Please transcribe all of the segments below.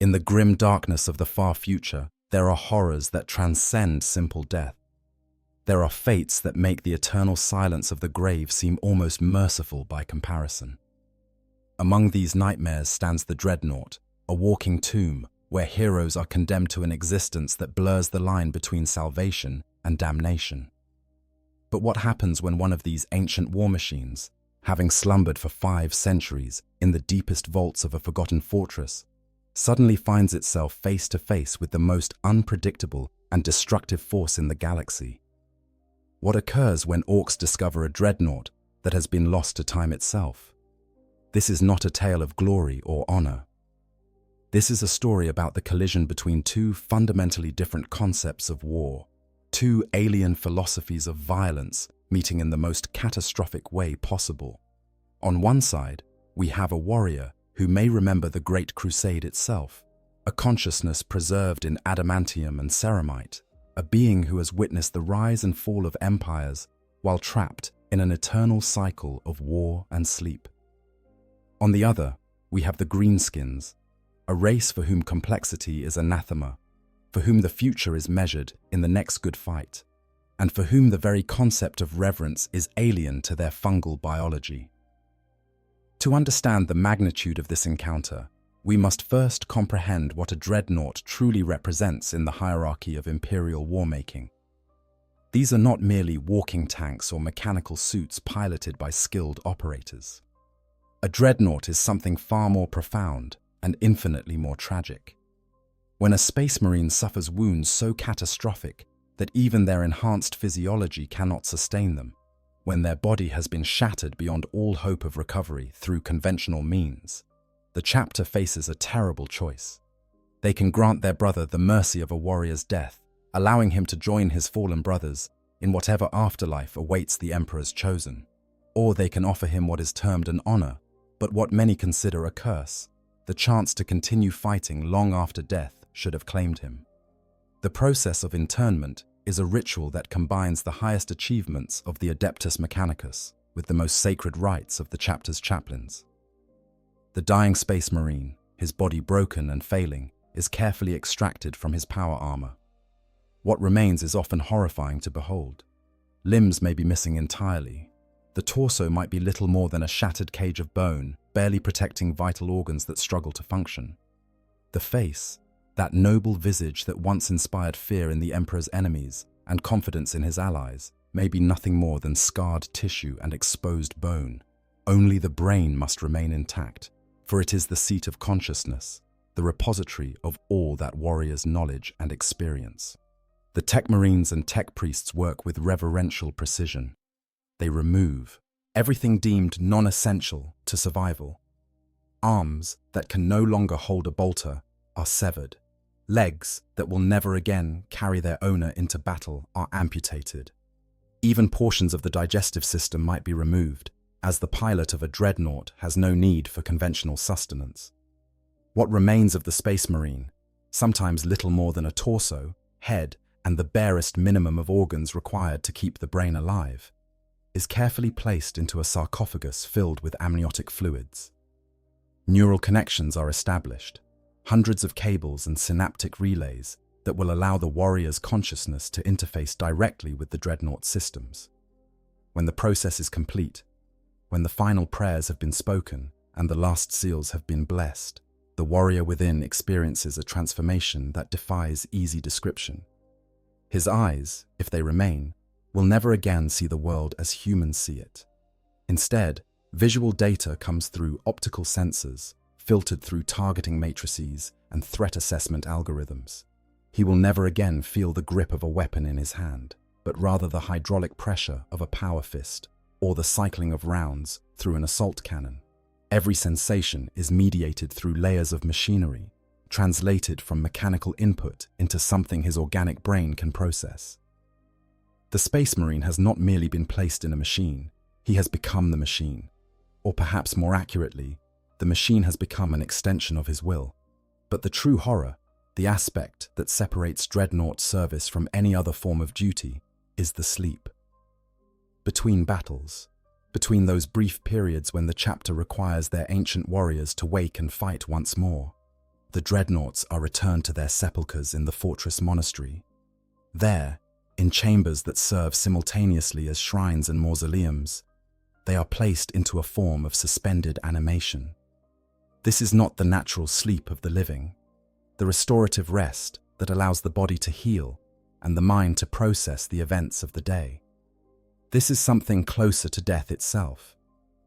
In the grim darkness of the far future, there are horrors that transcend simple death. There are fates that make the eternal silence of the grave seem almost merciful by comparison. Among these nightmares stands the Dreadnought, a walking tomb where heroes are condemned to an existence that blurs the line between salvation and damnation. But what happens when one of these ancient war machines, having slumbered for 5 centuries in the deepest vaults of a forgotten fortress, suddenly finds itself face to face with the most unpredictable and destructive force in the galaxy? What occurs when Orks discover a Dreadnought that has been lost to time itself? This is not a tale of glory or honor. This is a story about the collision between 2 fundamentally different concepts of war, 2 alien philosophies of violence meeting in the most catastrophic way possible. On one side, we have a warrior who may remember the Great Crusade itself, a consciousness preserved in adamantium and ceramite, a being who has witnessed the rise and fall of empires while trapped in an eternal cycle of war and sleep. On the other, we have the Greenskins, a race for whom complexity is anathema, for whom the future is measured in the next good fight, and for whom the very concept of reverence is alien to their fungal biology. To understand the magnitude of this encounter, we must first comprehend what a Dreadnought truly represents in the hierarchy of Imperial warmaking. These are not merely walking tanks or mechanical suits piloted by skilled operators. A Dreadnought is something far more profound and infinitely more tragic. When a Space Marine suffers wounds so catastrophic that even their enhanced physiology cannot sustain them, when their body has been shattered beyond all hope of recovery through conventional means, the chapter faces a terrible choice. They can grant their brother the mercy of a warrior's death, allowing him to join his fallen brothers in whatever afterlife awaits the Emperor's chosen. Or they can offer him what is termed an honor, but what many consider a curse, the chance to continue fighting long after death should have claimed him. The process of internment is a ritual that combines the highest achievements of the Adeptus Mechanicus with the most sacred rites of the chapter's chaplains. The dying Space Marine, his body broken and failing, is carefully extracted from his power armor. What remains is often horrifying to behold. Limbs may be missing entirely. The torso might be little more than a shattered cage of bone, barely protecting vital organs that struggle to function. The face, that noble visage that once inspired fear in the Emperor's enemies and confidence in his allies, may be nothing more than scarred tissue and exposed bone. Only the brain must remain intact, for it is the seat of consciousness, the repository of all that warrior's knowledge and experience. The Tech Marines and Tech Priests work with reverential precision. They remove everything deemed non-essential to survival. Arms that can no longer hold a bolter are severed. Legs that will never again carry their owner into battle are amputated. Even portions of the digestive system might be removed, as the pilot of a Dreadnought has no need for conventional sustenance. What remains of the Space Marine, sometimes little more than a torso, head, and the barest minimum of organs required to keep the brain alive, is carefully placed into a sarcophagus filled with amniotic fluids. Neural connections are established, hundreds of cables and synaptic relays that will allow the warrior's consciousness to interface directly with the Dreadnought systems. When the process is complete, when the final prayers have been spoken and the last seals have been blessed, the warrior within experiences a transformation that defies easy description. His eyes, if they remain, will never again see the world as humans see it. Instead, visual data comes through optical sensors, filtered through targeting matrices and threat assessment algorithms. He will never again feel the grip of a weapon in his hand, but rather the hydraulic pressure of a power fist or the cycling of rounds through an assault cannon. Every sensation is mediated through layers of machinery, translated from mechanical input into something his organic brain can process. The Space Marine has not merely been placed in a machine, he has become the machine. Or perhaps more accurately, the machine has become an extension of his will. But the true horror, the aspect that separates Dreadnought service from any other form of duty, is the sleep. Between battles, between those brief periods when the chapter requires their ancient warriors to wake and fight once more, the Dreadnoughts are returned to their sepulchres in the fortress monastery. There, in chambers that serve simultaneously as shrines and mausoleums, they are placed into a form of suspended animation. This is not the natural sleep of the living, the restorative rest that allows the body to heal and the mind to process the events of the day. This is something closer to death itself,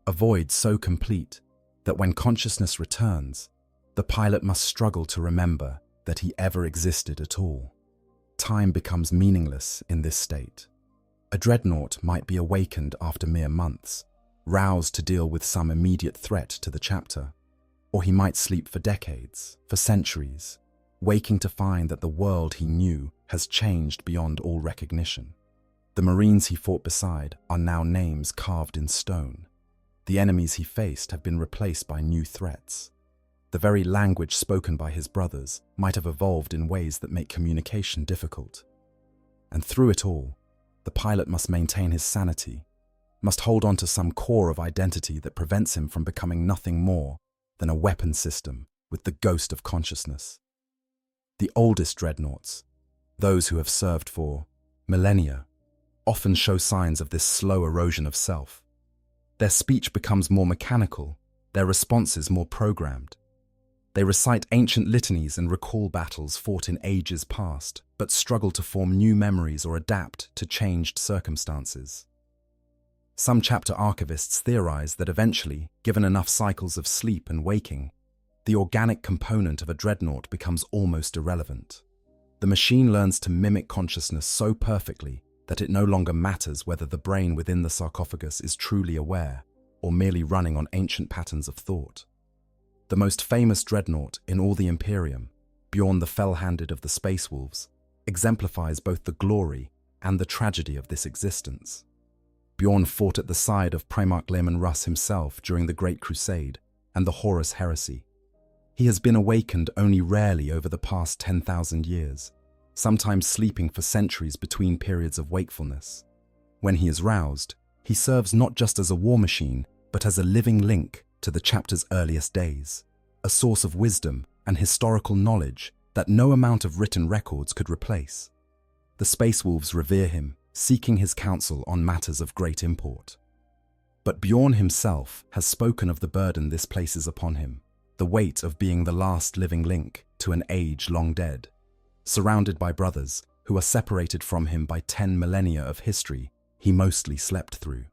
a void so complete that when consciousness returns, the pilot must struggle to remember that he ever existed at all. Time becomes meaningless in this state. A dreadnought might be awakened after mere months, roused to deal with some immediate threat to the chapter, or he might sleep for decades, for centuries, waking to find that the world he knew has changed beyond all recognition. The Marines he fought beside are now names carved in stone. The enemies he faced have been replaced by new threats. The very language spoken by his brothers might have evolved in ways that make communication difficult. And through it all, the pilot must maintain his sanity, must hold on to some core of identity that prevents him from becoming nothing more than a weapon system with the ghost of consciousness. The oldest dreadnoughts, those who have served for millennia, often show signs of this slow erosion of self. Their speech becomes more mechanical, their responses more programmed. They recite ancient litanies and recall battles fought in ages past, but struggle to form new memories or adapt to changed circumstances. Some chapter archivists theorize that eventually, given enough cycles of sleep and waking, the organic component of a dreadnought becomes almost irrelevant. The machine learns to mimic consciousness so perfectly that it no longer matters whether the brain within the sarcophagus is truly aware or merely running on ancient patterns of thought. The most famous dreadnought in all the Imperium, Bjorn the Fell-Handed of the Space Wolves, exemplifies both the glory and the tragedy of this existence. Bjorn fought at the side of Primarch Lehman Russ himself during the Great Crusade and the Horus Heresy. He has been awakened only rarely over the past 10,000 years, sometimes sleeping for centuries between periods of wakefulness. When he is roused, he serves not just as a war machine, but as a living link to the chapter's earliest days, a source of wisdom and historical knowledge that no amount of written records could replace. The Space Wolves revere him, seeking his counsel on matters of great import. But Bjorn himself has spoken of the burden this places upon him, the weight of being the last living link to an age long dead. Surrounded by brothers who are separated from him by 10 millennia of history he mostly slept through.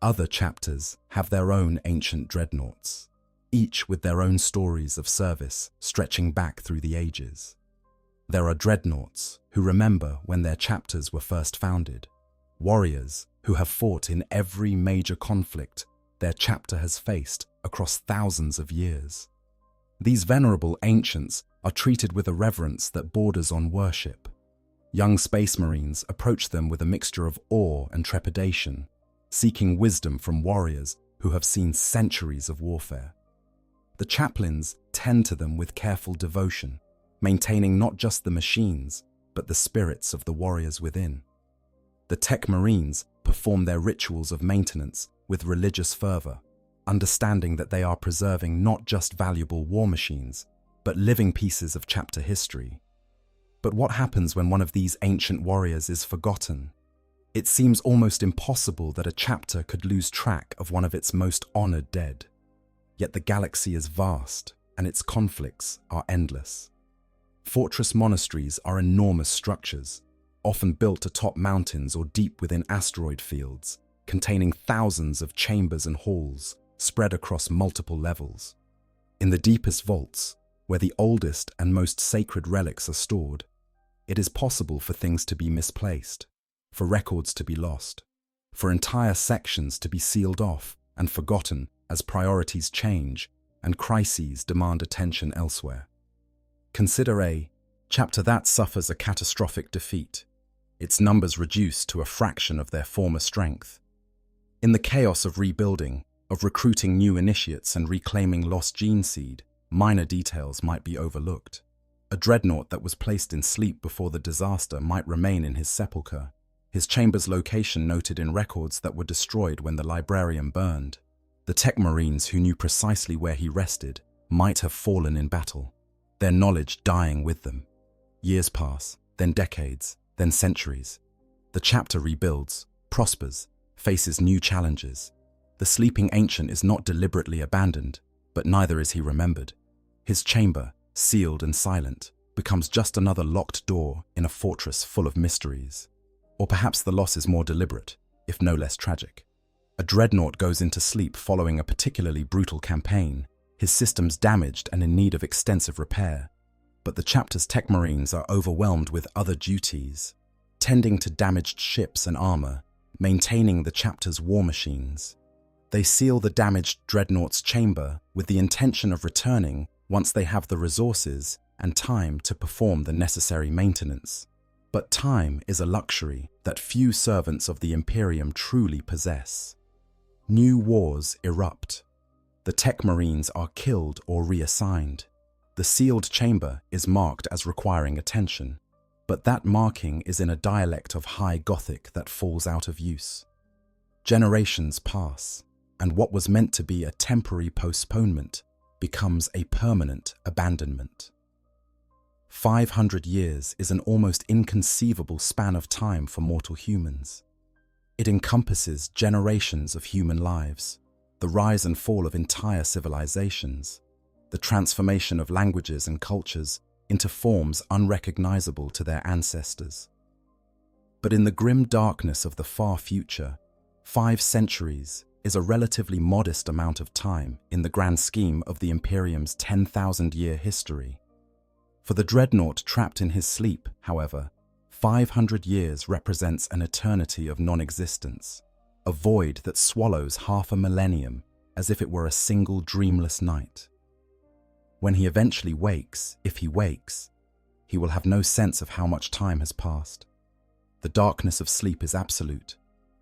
Other chapters have their own ancient dreadnoughts, each with their own stories of service stretching back through the ages. There are dreadnoughts who remember when their chapters were first founded, warriors who have fought in every major conflict their chapter has faced across thousands of years. These venerable ancients are treated with a reverence that borders on worship. Young Space Marines approach them with a mixture of awe and trepidation, seeking wisdom from warriors who have seen centuries of warfare. The chaplains tend to them with careful devotion, maintaining not just the machines, but the spirits of the warriors within. The Tech Marines perform their rituals of maintenance with religious fervor, understanding that they are preserving not just valuable war machines, but living pieces of chapter history. But what happens when one of these ancient warriors is forgotten? It seems almost impossible that a chapter could lose track of one of its most honored dead. Yet the galaxy is vast, and its conflicts are endless. Fortress monasteries are enormous structures, often built atop mountains or deep within asteroid fields, containing thousands of chambers and halls spread across multiple levels. In the deepest vaults, where the oldest and most sacred relics are stored, it is possible for things to be misplaced, for records to be lost, for entire sections to be sealed off and forgotten as priorities change and crises demand attention elsewhere. Consider a chapter that suffers a catastrophic defeat, its numbers reduced to a fraction of their former strength. In the chaos of rebuilding, of recruiting new initiates and reclaiming lost gene seed, minor details might be overlooked. A dreadnought that was placed in sleep before the disaster might remain in his sepulchre, his chamber's location noted in records that were destroyed when the librarium burned. The Tech Marines who knew precisely where he rested might have fallen in battle. their knowledge dying with them. Years pass, then decades, then centuries. The chapter rebuilds, prospers, faces new challenges. The sleeping ancient is not deliberately abandoned, but neither is he remembered. His chamber, sealed and silent, becomes just another locked door in a fortress full of mysteries. Or perhaps the loss is more deliberate, if no less tragic. A dreadnought goes into sleep following a particularly brutal campaign, his systems damaged and in need of extensive repair. But the chapter's tech marines are overwhelmed with other duties, tending to damaged ships and armor, maintaining the chapter's war machines. They seal the damaged dreadnought's chamber with the intention of returning once they have the resources and time to perform the necessary maintenance. But time is a luxury that few servants of the Imperium truly possess. New wars erupt. The tech marines are killed or reassigned. The sealed chamber is marked as requiring attention, but that marking is in a dialect of High Gothic that falls out of use. Generations pass, and what was meant to be a temporary postponement becomes a permanent abandonment. 500 years is an almost inconceivable span of time for mortal humans. It encompasses generations of human lives, the rise and fall of entire civilizations, the transformation of languages and cultures into forms unrecognizable to their ancestors. But in the grim darkness of the far future, 5 centuries is a relatively modest amount of time in the grand scheme of the Imperium's 10,000-year history. For the dreadnought trapped in his sleep, however, 500 years represents an eternity of non-existence, a void that swallows half a millennium as if it were a single dreamless night. When he eventually wakes, if he wakes, he will have no sense of how much time has passed. The darkness of sleep is absolute,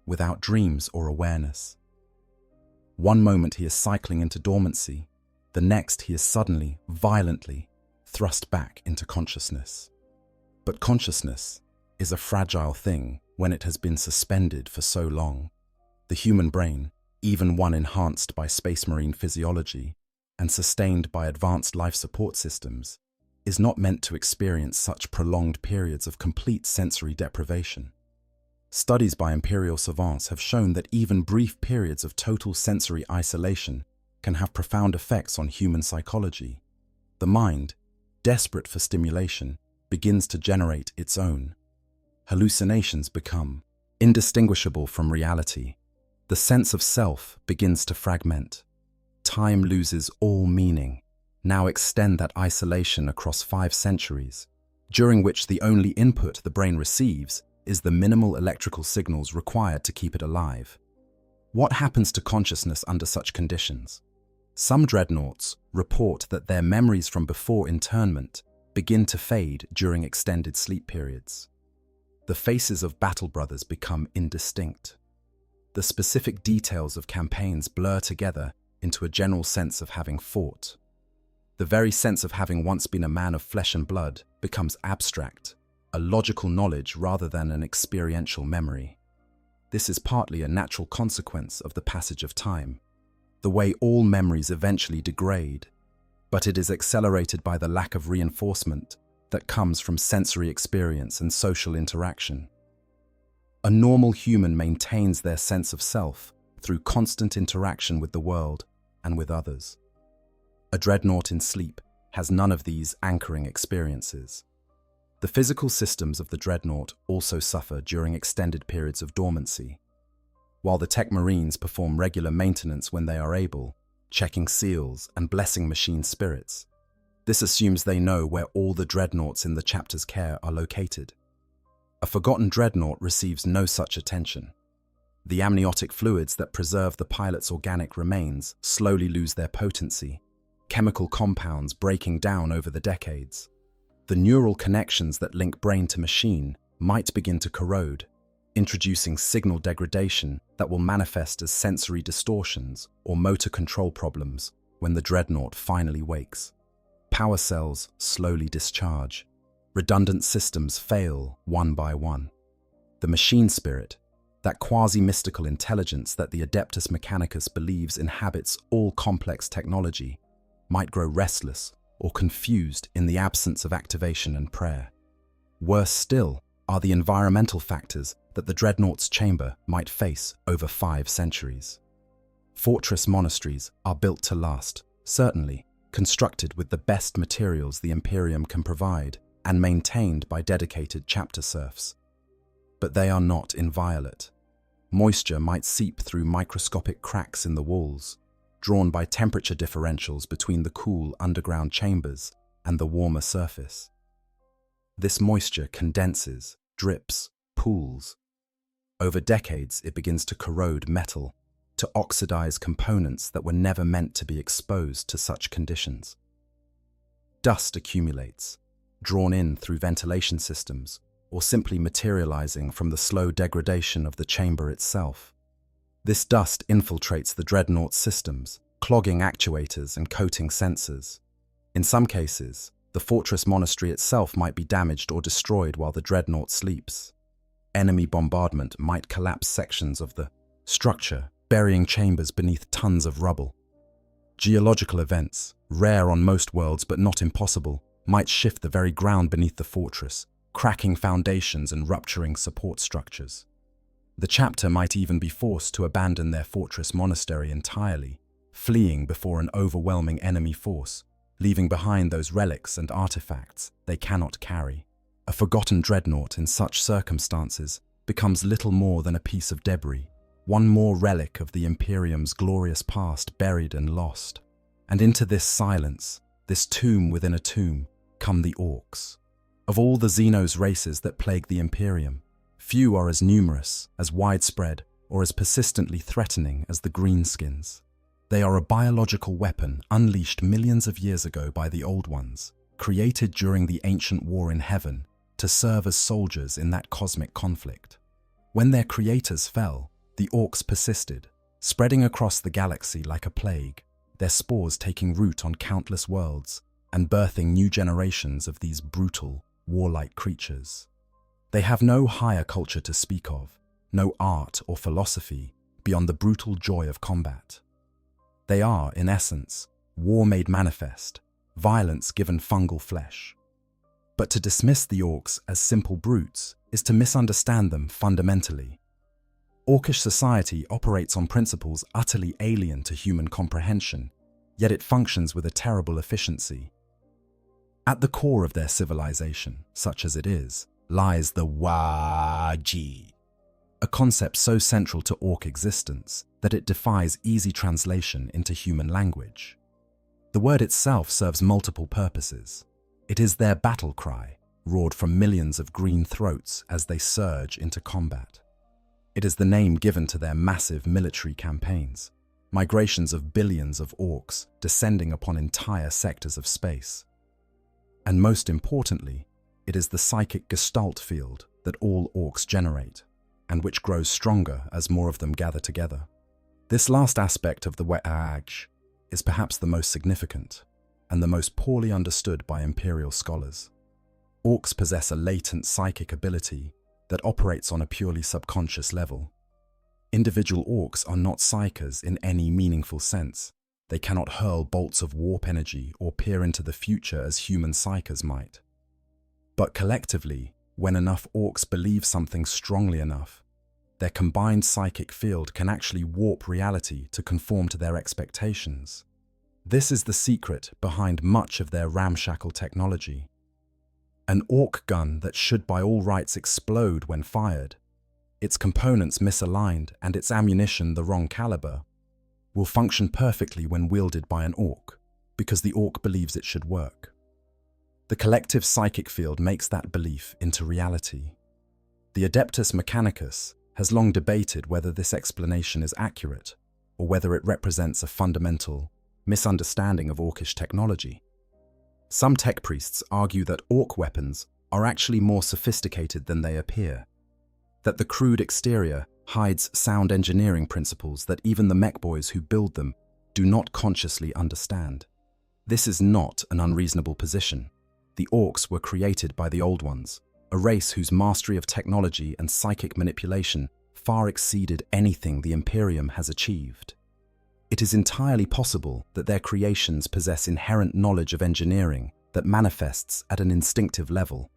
without dreams or awareness. One moment he is cycling into dormancy, the next he is suddenly, violently, thrust back into consciousness. But consciousness is a fragile thing when it has been suspended for so long. The human brain, even one enhanced by space marine physiology and sustained by advanced life support systems, is not meant to experience such prolonged periods of complete sensory deprivation. Studies by Imperial savants have shown that even brief periods of total sensory isolation can have profound effects on human psychology. The mind, desperate for stimulation, begins to generate its own. Hallucinations become indistinguishable from reality. The sense of self begins to fragment. Time loses all meaning. Now extend that isolation across 5 centuries, during which the only input the brain receives is the minimal electrical signals required to keep it alive. What happens to consciousness under such conditions? Some dreadnoughts report that their memories from before internment begin to fade during extended sleep periods. The faces of battle brothers become indistinct. The specific details of campaigns blur together into a general sense of having fought. The very sense of having once been a man of flesh and blood becomes abstract, a logical knowledge rather than an experiential memory. This is partly a natural consequence of the passage of time, the way all memories eventually degrade, but it is accelerated by the lack of reinforcement that comes from sensory experience and social interaction. A normal human maintains their sense of self through constant interaction with the world and with others. A dreadnought in sleep has none of these anchoring experiences. The physical systems of the dreadnought also suffer during extended periods of dormancy. While the tech marines perform regular maintenance when they are able, checking seals and blessing machine spirits, this assumes they know where all the dreadnoughts in the chapter's care are located. A forgotten dreadnought receives no such attention. The amniotic fluids that preserve the pilot's organic remains slowly lose their potency, chemical compounds breaking down over the decades. The neural connections that link brain to machine might begin to corrode, introducing signal degradation that will manifest as sensory distortions or motor control problems when the dreadnought finally wakes. Power cells slowly discharge. Redundant systems fail one by one. The machine spirit, that quasi-mystical intelligence that the Adeptus Mechanicus believes inhabits all complex technology, might grow restless or confused in the absence of activation and prayer. Worse still are the environmental factors that the Dreadnought's chamber might face over 5 centuries. Fortress monasteries are built to last, certainly, constructed with the best materials the Imperium can provide and maintained by dedicated chapter serfs. But they are not inviolate. Moisture might seep through microscopic cracks in the walls, drawn by temperature differentials between the cool underground chambers and the warmer surface. This moisture condenses, drips, pools. Over decades, it begins to corrode metal, to oxidize components that were never meant to be exposed to such conditions. Dust accumulates, drawn in through ventilation systems, or simply materializing from the slow degradation of the chamber itself. This dust infiltrates the Dreadnought systems, clogging actuators and coating sensors. In some cases, the fortress monastery itself might be damaged or destroyed while the Dreadnought sleeps. Enemy bombardment might collapse sections of the structure, burying chambers beneath tons of rubble. Geological events, rare on most worlds but not impossible, might shift the very ground beneath the fortress, cracking foundations and rupturing support structures. The chapter might even be forced to abandon their fortress monastery entirely, fleeing before an overwhelming enemy force, leaving behind those relics and artifacts they cannot carry. A forgotten Dreadnought in such circumstances becomes little more than a piece of debris, one more relic of the Imperium's glorious past buried and lost. And into this silence, this tomb within a tomb, come the Orks. Of all the Xenos races that plague the Imperium, few are as numerous, as widespread, or as persistently threatening as the Greenskins. They are a biological weapon unleashed millions of years ago by the Old Ones, created during the ancient war in heaven to serve as soldiers in that cosmic conflict. When their creators fell, the Orks persisted, spreading across the galaxy like a plague, their spores taking root on countless worlds and birthing new generations of these brutal, warlike creatures. They have no higher culture to speak of, no art or philosophy beyond the brutal joy of combat. They are, in essence, war made manifest, violence given fungal flesh. But to dismiss the Orks as simple brutes is to misunderstand them fundamentally. Orkish society operates on principles utterly alien to human comprehension, yet it functions with a terrible efficiency. At the core of their civilization, such as it is, lies the Waji, a concept so central to Ork existence that it defies easy translation into human language. The word itself serves multiple purposes. It is their battle cry, roared from millions of green throats as they surge into combat. It is the name given to their massive military campaigns, migrations of billions of Orks descending upon entire sectors of space. And most importantly, it is the psychic gestalt field that all Orks generate, and which grows stronger as more of them gather together. This last aspect of the WH is perhaps the most significant, and the most poorly understood by Imperial scholars. Orks possess a latent psychic ability that operates on a purely subconscious level. Individual Orks are not psychers in any meaningful sense. They cannot hurl bolts of warp energy or peer into the future as human psychers might. But collectively, when enough Orks believe something strongly enough, their combined psychic field can actually warp reality to conform to their expectations. This is the secret behind much of their ramshackle technology. An Ork gun that should by all rights explode when fired, its components misaligned and its ammunition the wrong caliber, will function perfectly when wielded by an Ork, because the Ork believes it should work. The collective psychic field makes that belief into reality. The Adeptus Mechanicus has long debated whether this explanation is accurate, or whether it represents a fundamental misunderstanding of Orkish technology. Some tech priests argue that Ork weapons are actually more sophisticated than they appear, that the crude exterior hides sound engineering principles that even the mech boys who build them do not consciously understand. This is not an unreasonable position. The Orks were created by the Old Ones, a race whose mastery of technology and psychic manipulation far exceeded anything the Imperium has achieved. It is entirely possible that their creations possess inherent knowledge of engineering that manifests at an instinctive level.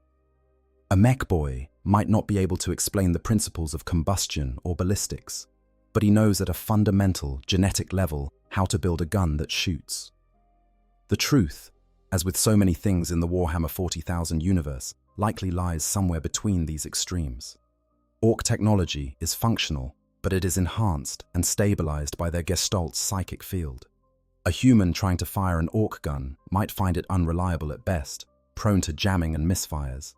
A mech boy might not be able to explain the principles of combustion or ballistics, but he knows at a fundamental genetic level how to build a gun that shoots. The truth, as with so many things in the Warhammer 40,000 universe, likely lies somewhere between these extremes. Ork technology is functional, but it is enhanced and stabilized by their Gestalt's psychic field. A human trying to fire an Ork gun might find it unreliable at best, prone to jamming and misfires.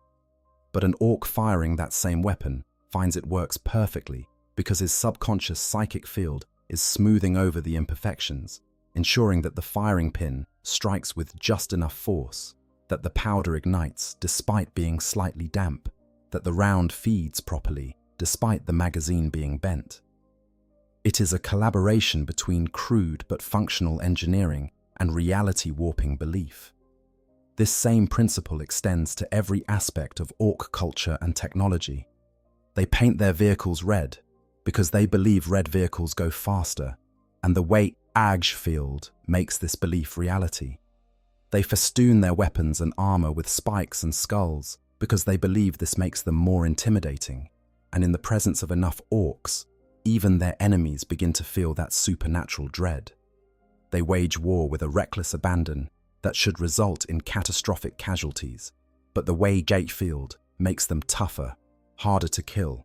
But an Ork firing that same weapon finds it works perfectly because his subconscious psychic field is smoothing over the imperfections, ensuring that the firing pin strikes with just enough force, that the powder ignites despite being slightly damp, that the round feeds properly despite the magazine being bent. It is a collaboration between crude but functional engineering and reality-warping belief. This same principle extends to every aspect of Ork culture and technology. They paint their vehicles red because they believe red vehicles go faster, and the WH40 field makes this belief reality. They festoon their weapons and armor with spikes and skulls because they believe this makes them more intimidating, and in the presence of enough Orks, even their enemies begin to feel that supernatural dread. They wage war with a reckless abandon that should result in catastrophic casualties, but the WH40 field makes them tougher, harder to kill,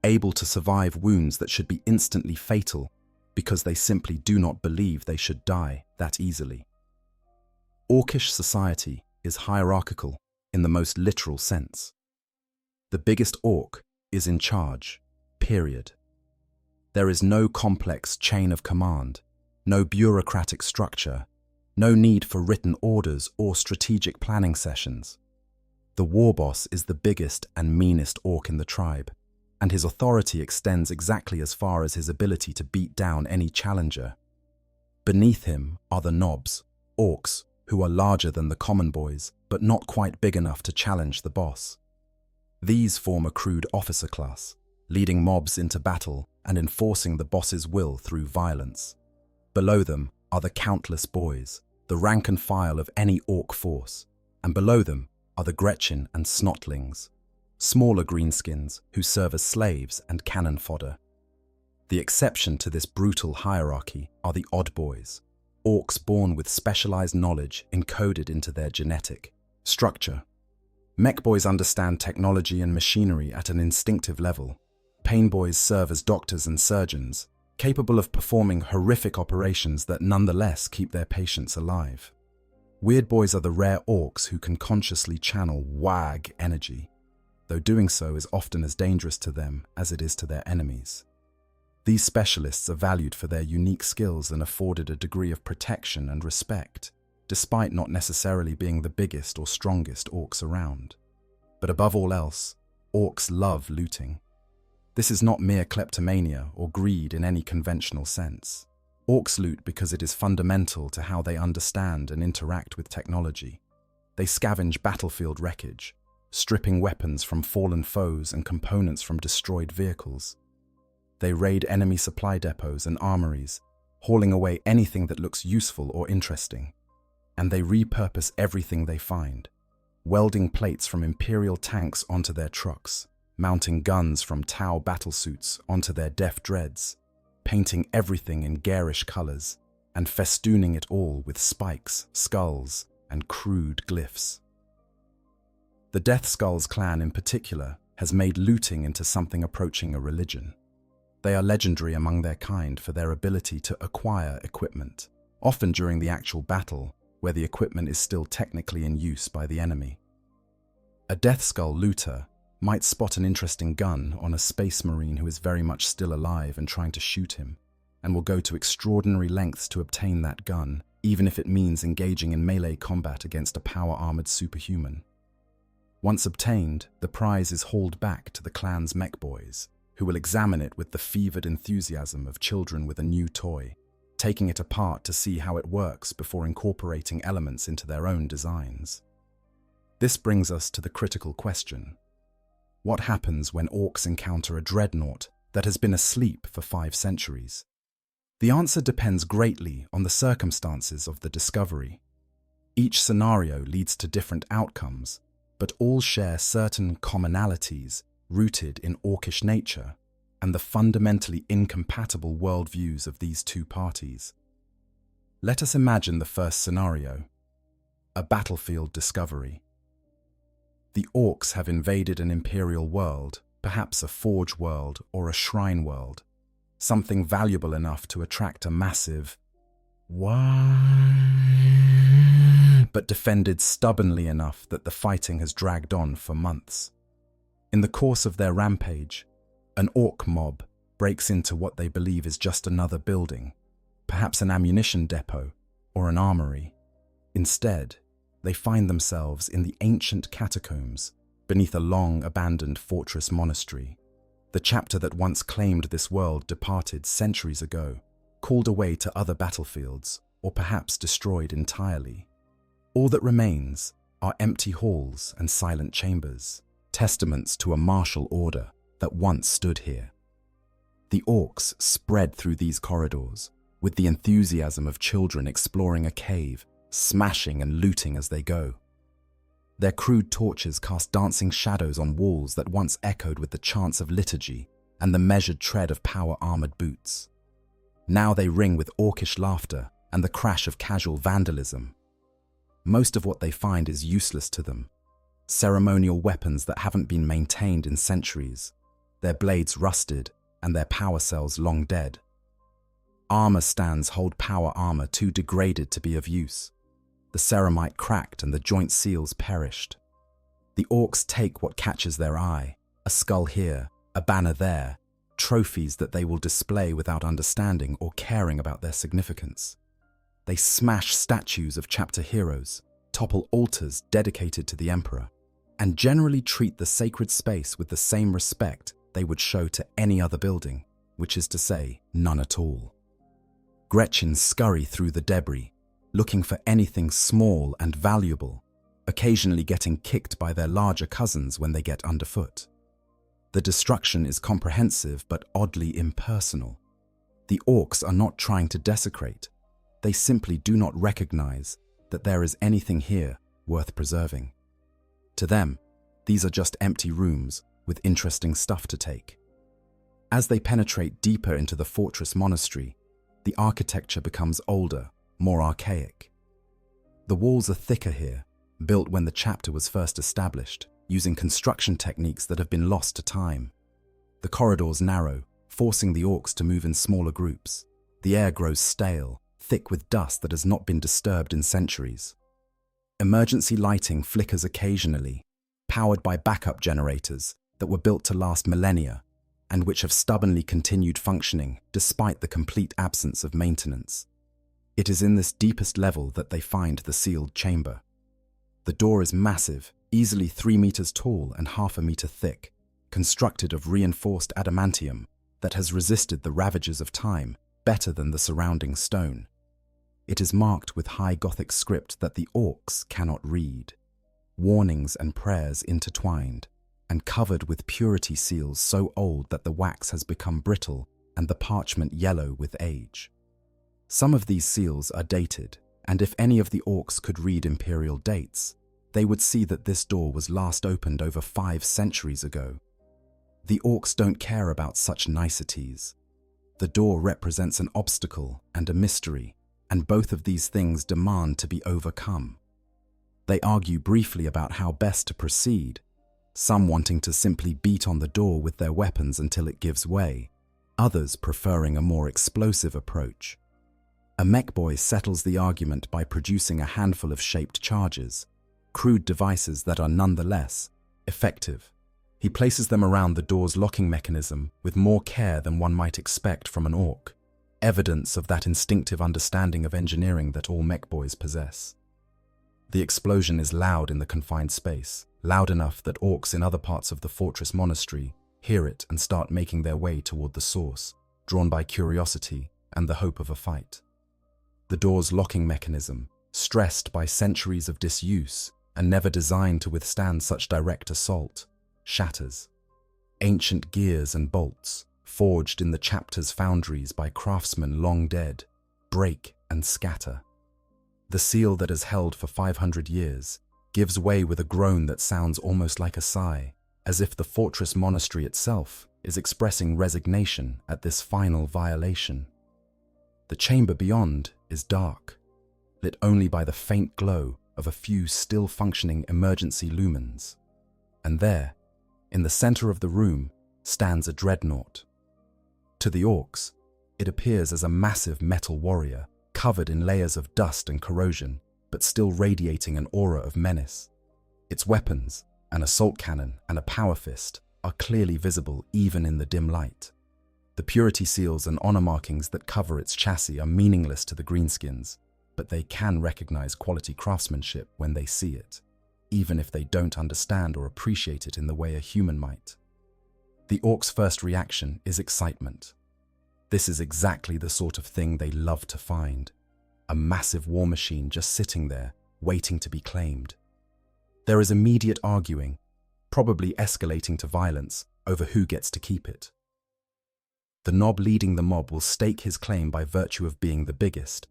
able to survive wounds that should be instantly fatal because they simply do not believe they should die that easily. Orkish society is hierarchical in the most literal sense. The biggest Ork is in charge, period. There is no complex chain of command, no bureaucratic structure, no need for written orders or strategic planning sessions. The war boss is the biggest and meanest Ork in the tribe, and his authority extends exactly as far as his ability to beat down any challenger. Beneath him are the knobs, Orks, who are larger than the common boys, but not quite big enough to challenge the boss. These form a crude officer class, leading mobs into battle and enforcing the boss's will through violence. Below them are the countless boys, the rank and file of any Ork force, and below them are the Gretchen and Snotlings, smaller greenskins who serve as slaves and cannon fodder. The exception to this brutal hierarchy are the odd boys, Orks born with specialized knowledge encoded into their genetic structure. Mech boys understand technology and machinery at an instinctive level. Pain boys serve as doctors and surgeons, capable of performing horrific operations that nonetheless keep their patients alive. Weird boys are the rare Orks who can consciously channel WH40 energy, though doing so is often as dangerous to them as it is to their enemies. These specialists are valued for their unique skills and afforded a degree of protection and respect, despite not necessarily being the biggest or strongest Orks around. But above all else, Orks love looting. This is not mere kleptomania or greed in any conventional sense. Orks loot because it is fundamental to how they understand and interact with technology. They scavenge battlefield wreckage, stripping weapons from fallen foes and components from destroyed vehicles. They raid enemy supply depots and armories, hauling away anything that looks useful or interesting. And they repurpose everything they find, welding plates from Imperial tanks onto their trucks, mounting guns from Tau battlesuits onto their def dreads, painting everything in garish colors, and festooning it all with spikes, skulls, and crude glyphs. The Death Skulls clan in particular has made looting into something approaching a religion. They are legendary among their kind for their ability to acquire equipment, often during the actual battle, where the equipment is still technically in use by the enemy. A Death Skull looter might spot an interesting gun on a space marine who is very much still alive and trying to shoot him, and will go to extraordinary lengths to obtain that gun, even if it means engaging in melee combat against a power-armored superhuman. Once obtained, the prize is hauled back to the clan's mech boys, who will examine it with the fevered enthusiasm of children with a new toy, taking it apart to see how it works before incorporating elements into their own designs. This brings us to the critical question. What happens when Orks encounter a Dreadnought that has been asleep for 5 centuries? The answer depends greatly on the circumstances of the discovery. Each scenario leads to different outcomes, but all share certain commonalities rooted in Orkish nature and the fundamentally incompatible worldviews of these two parties. Let us imagine the first scenario, a battlefield discovery. The Orks have invaded an imperial world, perhaps a forge world or a shrine world, something valuable enough to attract a massive but defended stubbornly enough that the fighting has dragged on for months. In the course of their rampage, an Ork mob breaks into what they believe is just another building, perhaps an ammunition depot or an armory. Instead, they find themselves in the ancient catacombs beneath a long abandoned fortress monastery. The chapter that once claimed this world departed centuries ago, called away to other battlefields, or perhaps destroyed entirely. All that remains are empty halls and silent chambers, testaments to a martial order that once stood here. The Orks spread through these corridors, with the enthusiasm of children exploring a cave, smashing and looting as they go. Their crude torches cast dancing shadows on walls that once echoed with the chants of liturgy and the measured tread of power-armored boots. Now they ring with Orkish laughter and the crash of casual vandalism. Most of what they find is useless to them. Ceremonial weapons that haven't been maintained in centuries, their blades rusted and their power cells long dead. Armor stands hold power armor too degraded to be of use. The ceramite cracked and the joint seals perished. The Orks take what catches their eye, a skull here, a banner there, trophies that they will display without understanding or caring about their significance. They smash statues of chapter heroes, topple altars dedicated to the emperor, and generally treat the sacred space with the same respect they would show to any other building, which is to say, none at all. Gretchens scurry through the debris, looking for anything small and valuable, occasionally getting kicked by their larger cousins when they get underfoot. The destruction is comprehensive but oddly impersonal. The Orks are not trying to desecrate. They simply do not recognize that there is anything here worth preserving. To them, these are just empty rooms with interesting stuff to take. As they penetrate deeper into the fortress monastery, the architecture becomes older, more archaic. The walls are thicker here, built when the chapter was first established, using construction techniques that have been lost to time. The corridors narrow, forcing the Orks to move in smaller groups. The air grows stale, thick with dust that has not been disturbed in centuries. Emergency lighting flickers occasionally, powered by backup generators that were built to last millennia and which have stubbornly continued functioning despite the complete absence of maintenance. It is in this deepest level that they find the sealed chamber. The door is massive, easily 3 meters tall and half a meter thick, constructed of reinforced adamantium that has resisted the ravages of time better than the surrounding stone. It is marked with high Gothic script that the Orks cannot read, warnings and prayers intertwined, and covered with purity seals so old that the wax has become brittle and the parchment yellow with age. Some of these seals are dated, and if any of the Orks could read imperial dates, they would see that this door was last opened over 5 centuries ago. The Orks don't care about such niceties. The door represents an obstacle and a mystery, and both of these things demand to be overcome. They argue briefly about how best to proceed, some wanting to simply beat on the door with their weapons until it gives way, others preferring a more explosive approach. A mech boy settles the argument by producing a handful of shaped charges, crude devices that are nonetheless effective. He places them around the door's locking mechanism with more care than one might expect from an Ork, evidence of that instinctive understanding of engineering that all mech boys possess. The explosion is loud in the confined space, loud enough that Orks in other parts of the fortress monastery hear it and start making their way toward the source, drawn by curiosity and the hope of a fight. The door's locking mechanism, stressed by centuries of disuse and never designed to withstand such direct assault, shatters. Ancient gears and bolts, forged in the chapter's foundries by craftsmen long dead, break and scatter. The seal that has held for 500 years gives way with a groan that sounds almost like a sigh, as if the fortress monastery itself is expressing resignation at this final violation. The chamber beyond is dark, lit only by the faint glow of a few still functioning emergency lumens. And there, in the center of the room, stands a dreadnought. To the Orks, it appears as a massive metal warrior, covered in layers of dust and corrosion, but still radiating an aura of menace. Its weapons, an assault cannon and a power fist, are clearly visible even in the dim light. The purity seals and honor markings that cover its chassis are meaningless to the greenskins, but they can recognize quality craftsmanship when they see it, even if they don't understand or appreciate it in the way a human might. The Orcs' first reaction is excitement. This is exactly the sort of thing they love to find. A massive war machine just sitting there, waiting to be claimed. There is immediate arguing, probably escalating to violence, over who gets to keep it. The nob leading the mob will stake his claim by virtue of being the biggest,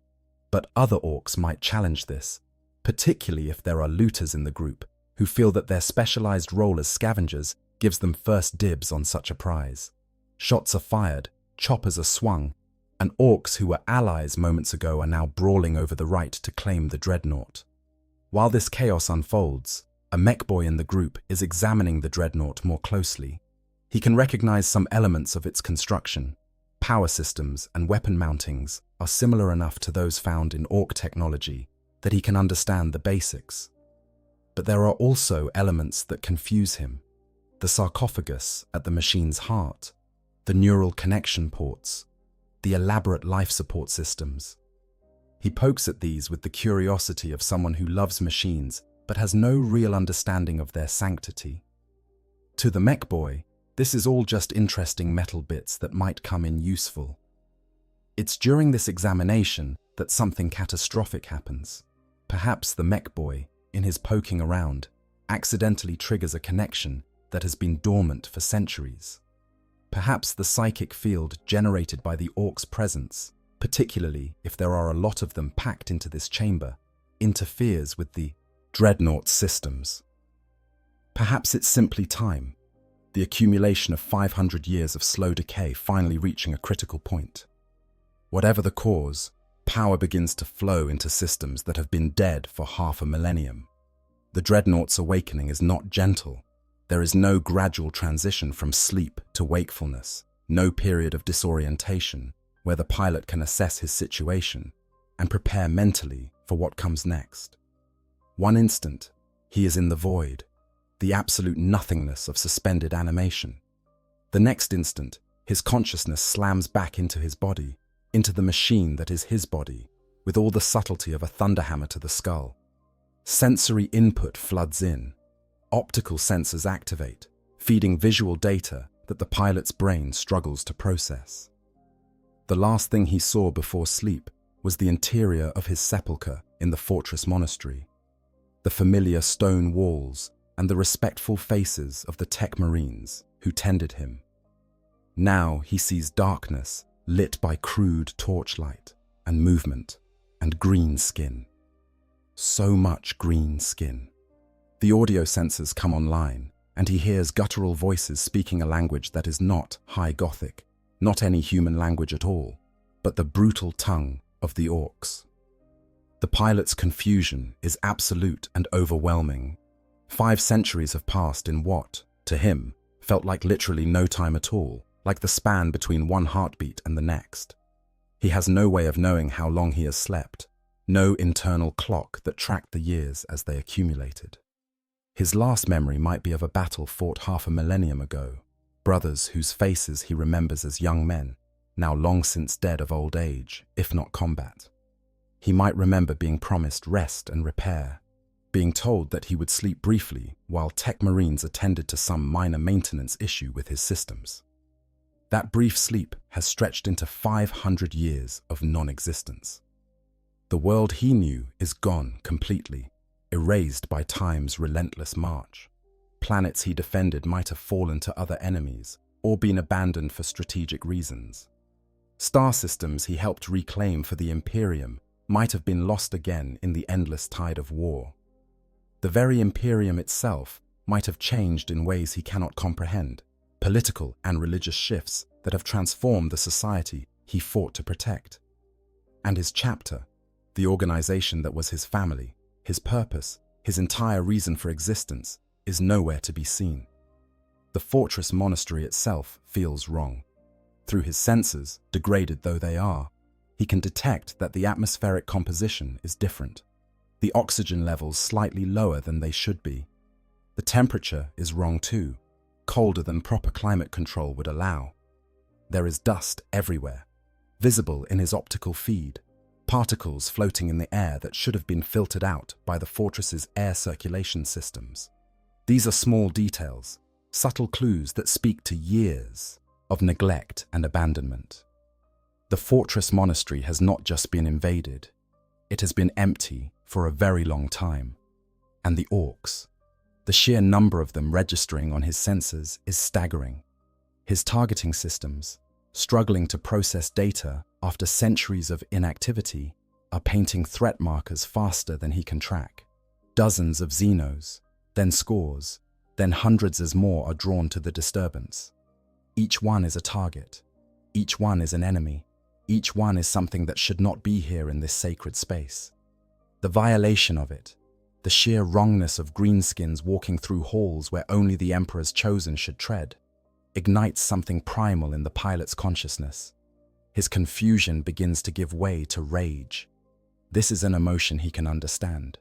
but other Orcs might challenge this, particularly if there are looters in the group who feel that their specialized role as scavengers gives them first dibs on such a prize. Shots are fired, choppers are swung, and Orcs who were allies moments ago are now brawling over the right to claim the Dreadnought. While this chaos unfolds, a mech boy in the group is examining the Dreadnought more closely. He can recognize some elements of its construction. Power systems and weapon mountings are similar enough to those found in Ork technology that he can understand the basics. But there are also elements that confuse him. The sarcophagus at the machine's heart, the neural connection ports, the elaborate life support systems. He pokes at these with the curiosity of someone who loves machines but has no real understanding of their sanctity. To the mech boy, this is all just interesting metal bits that might come in useful. It's during this examination that something catastrophic happens. Perhaps the mech boy, in his poking around, accidentally triggers a connection that has been dormant for centuries. Perhaps the psychic field generated by the Orc's presence, particularly if there are a lot of them packed into this chamber, interferes with the Dreadnought systems. Perhaps it's simply time, the accumulation of 500 years of slow decay finally reaching a critical point. Whatever the cause, power begins to flow into systems that have been dead for half a millennium. The Dreadnought's awakening is not gentle. There is no gradual transition from sleep to wakefulness, no period of disorientation where the pilot can assess his situation and prepare mentally for what comes next. One instant, he is in the void, the absolute nothingness of suspended animation. The next instant, his consciousness slams back into his body, into the machine that is his body, with all the subtlety of a thunderhammer to the skull. Sensory input floods in. Optical sensors activate, feeding visual data that the pilot's brain struggles to process. The last thing he saw before sleep was the interior of his sepulchre in the fortress monastery. The familiar stone walls and the respectful faces of the tech marines who tended him. Now he sees darkness lit by crude torchlight and movement and green skin. So much green skin. The audio sensors come online, and he hears guttural voices speaking a language that is not High Gothic, not any human language at all, but the brutal tongue of the Orks. The pilot's confusion is absolute and overwhelming. 5 centuries have passed in what, to him, felt like literally no time at all, like the span between one heartbeat and the next. He has no way of knowing how long he has slept, no internal clock that tracked the years as they accumulated. His last memory might be of a battle fought half a millennium ago, brothers whose faces he remembers as young men, now long since dead of old age, if not combat. He might remember being promised rest and repair, being told that he would sleep briefly while tech marines attended to some minor maintenance issue with his systems. That brief sleep has stretched into 500 years of non-existence. The world he knew is gone completely, erased by time's relentless march. Planets he defended might have fallen to other enemies, or been abandoned for strategic reasons. Star systems he helped reclaim for the Imperium might have been lost again in the endless tide of war. The very Imperium itself might have changed in ways he cannot comprehend, political and religious shifts that have transformed the society he fought to protect. And his chapter, the organization that was his family, his purpose, his entire reason for existence, is nowhere to be seen. The fortress monastery itself feels wrong. Through his senses, degraded though they are, he can detect that the atmospheric composition is different. The oxygen levels slightly lower than they should be. The temperature is wrong too, colder than proper climate control would allow. There is dust everywhere, visible in his optical feed, particles floating in the air that should have been filtered out by the fortress's air circulation systems. These are small details, subtle clues that speak to years of neglect and abandonment. The fortress monastery has not just been invaded, it has been empty for a very long time. And the Orks, the sheer number of them registering on his sensors is staggering. His targeting systems, struggling to process data after centuries of inactivity, are painting threat markers faster than he can track. Dozens of Xenos, then scores, then hundreds as more are drawn to the disturbance. Each one is a target. Each one is an enemy. Each one is something that should not be here in this sacred space. The violation of it, the sheer wrongness of greenskins walking through halls where only the Emperor's chosen should tread, ignites something primal in the pilot's consciousness. His confusion begins to give way to rage. This is an emotion he can understand,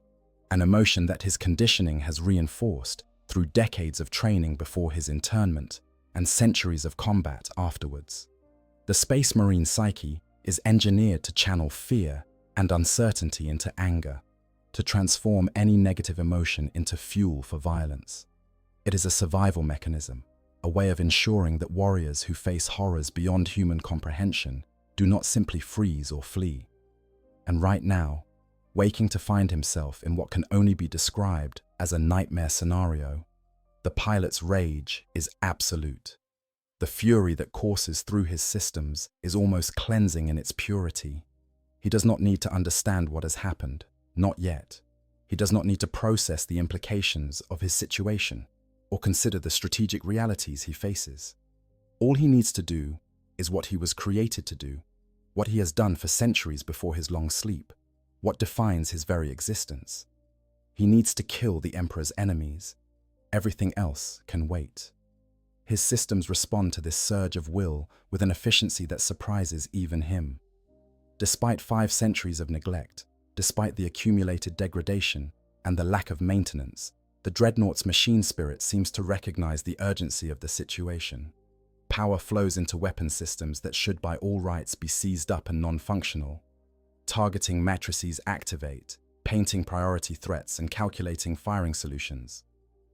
an emotion that his conditioning has reinforced through decades of training before his internment and centuries of combat afterwards. The Space Marine psyche is engineered to channel fear and uncertainty into anger, to transform any negative emotion into fuel for violence. It is a survival mechanism, a way of ensuring that warriors who face horrors beyond human comprehension do not simply freeze or flee. And right now, waking to find himself in what can only be described as a nightmare scenario, the pilot's rage is absolute. The fury that courses through his systems is almost cleansing in its purity. He does not need to understand what has happened, not yet. He does not need to process the implications of his situation or consider the strategic realities he faces. All he needs to do is what he was created to do, what he has done for centuries before his long sleep, what defines his very existence. He needs to kill the Emperor's enemies. Everything else can wait. His systems respond to this surge of will with an efficiency that surprises even him. Despite 5 centuries of neglect, despite the accumulated degradation and the lack of maintenance, the Dreadnought's machine spirit seems to recognize the urgency of the situation. Power flows into weapon systems that should by all rights be seized up and non-functional. Targeting matrices activate, painting priority threats and calculating firing solutions.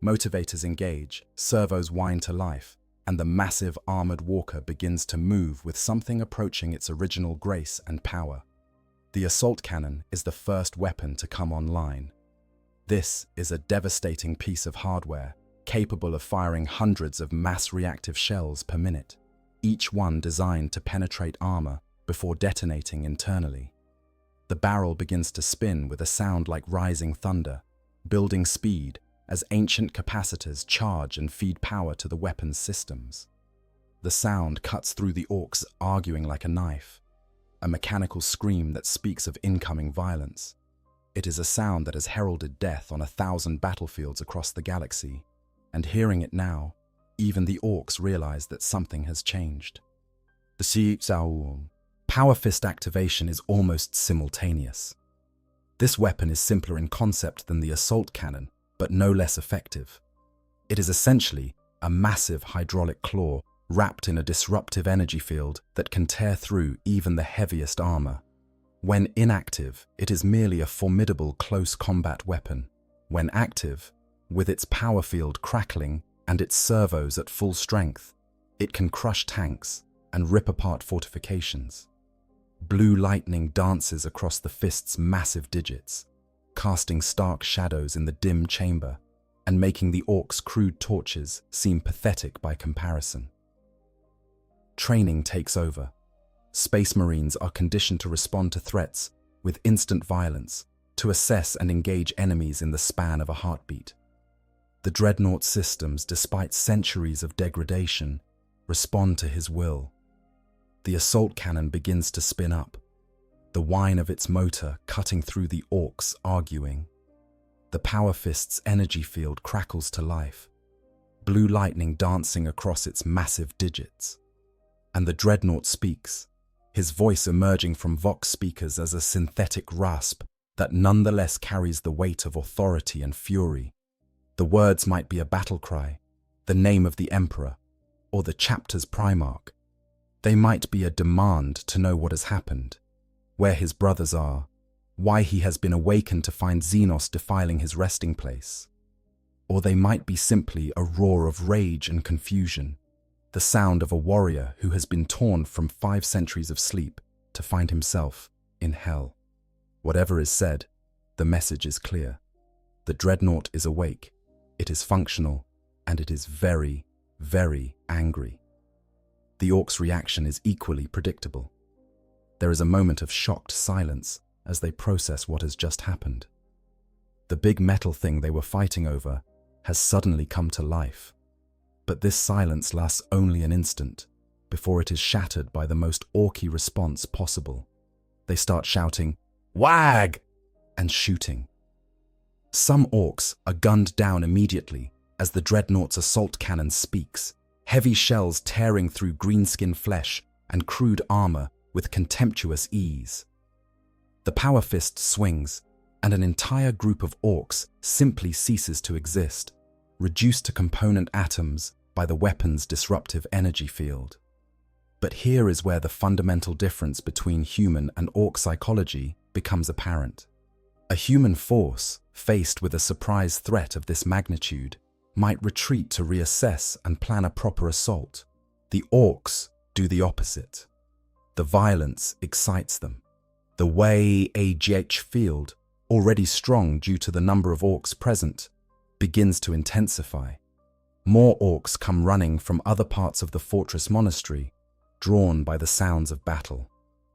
Motivators engage, servos wind to life, and the massive armored walker begins to move with something approaching its original grace and power. The assault cannon is the first weapon to come online. This is a devastating piece of hardware, capable of firing hundreds of mass-reactive shells per minute, each one designed to penetrate armor before detonating internally. The barrel begins to spin with a sound like rising thunder, building speed as ancient capacitors charge and feed power to the weapon's systems. The sound cuts through the Orks arguing like a knife, a mechanical scream that speaks of incoming violence. It is a sound that has heralded death on 1,000 battlefields across the galaxy, and hearing it now, even the Orks realize that something has changed. The Power Fist activation is almost simultaneous. This weapon is simpler in concept than the assault cannon, but no less effective. It is essentially a massive hydraulic claw wrapped in a disruptive energy field that can tear through even the heaviest armor. When inactive, it is merely a formidable close combat weapon. When active, with its power field crackling and its servos at full strength, it can crush tanks and rip apart fortifications. Blue lightning dances across the fist's massive digits, casting stark shadows in the dim chamber and making the Orks' crude torches seem pathetic by comparison. training takes over. Space Marines are conditioned to respond to threats with instant violence, to assess and engage enemies in the span of a heartbeat. The Dreadnought systems, despite centuries of degradation, respond to his will. The assault cannon begins to spin up, the whine of its motor cutting through the Orks arguing. The Power Fist's energy field crackles to life, blue lightning dancing across its massive digits. And the Dreadnought speaks, his voice emerging from Vox speakers as a synthetic rasp that nonetheless carries the weight of authority and fury. The words might be a battle cry, the name of the Emperor, or the chapter's Primarch. They might be a demand to know what has happened, where his brothers are, why he has been awakened to find Xenos defiling his resting place. Or they might be simply a roar of rage and confusion, the sound of a warrior who has been torn from 5 centuries of sleep to find himself in hell. Whatever is said, the message is clear. The Dreadnought is awake, it is functional, and it is very, very angry. The Orks' reaction is equally predictable. There is a moment of shocked silence as they process what has just happened. The big metal thing they were fighting over has suddenly come to life. But this silence lasts only an instant before it is shattered by the most Orky response possible. They start shouting, "Wag!" and shooting. Some Orks are gunned down immediately as the Dreadnought's assault cannon speaks, heavy shells tearing through greenskin flesh and crude armor with contemptuous ease. The Power Fist swings, and an entire group of Orks simply ceases to exist, reduced to component atoms by the weapon's disruptive energy field. But here is where the fundamental difference between human and Ork psychology becomes apparent. A human force, faced with a surprise threat of this magnitude, might retreat to reassess and plan a proper assault. The Orks do the opposite. The violence excites them. The WH field, already strong due to the number of Orks present, begins to intensify. More Orks come running from other parts of the fortress monastery, drawn by the sounds of battle.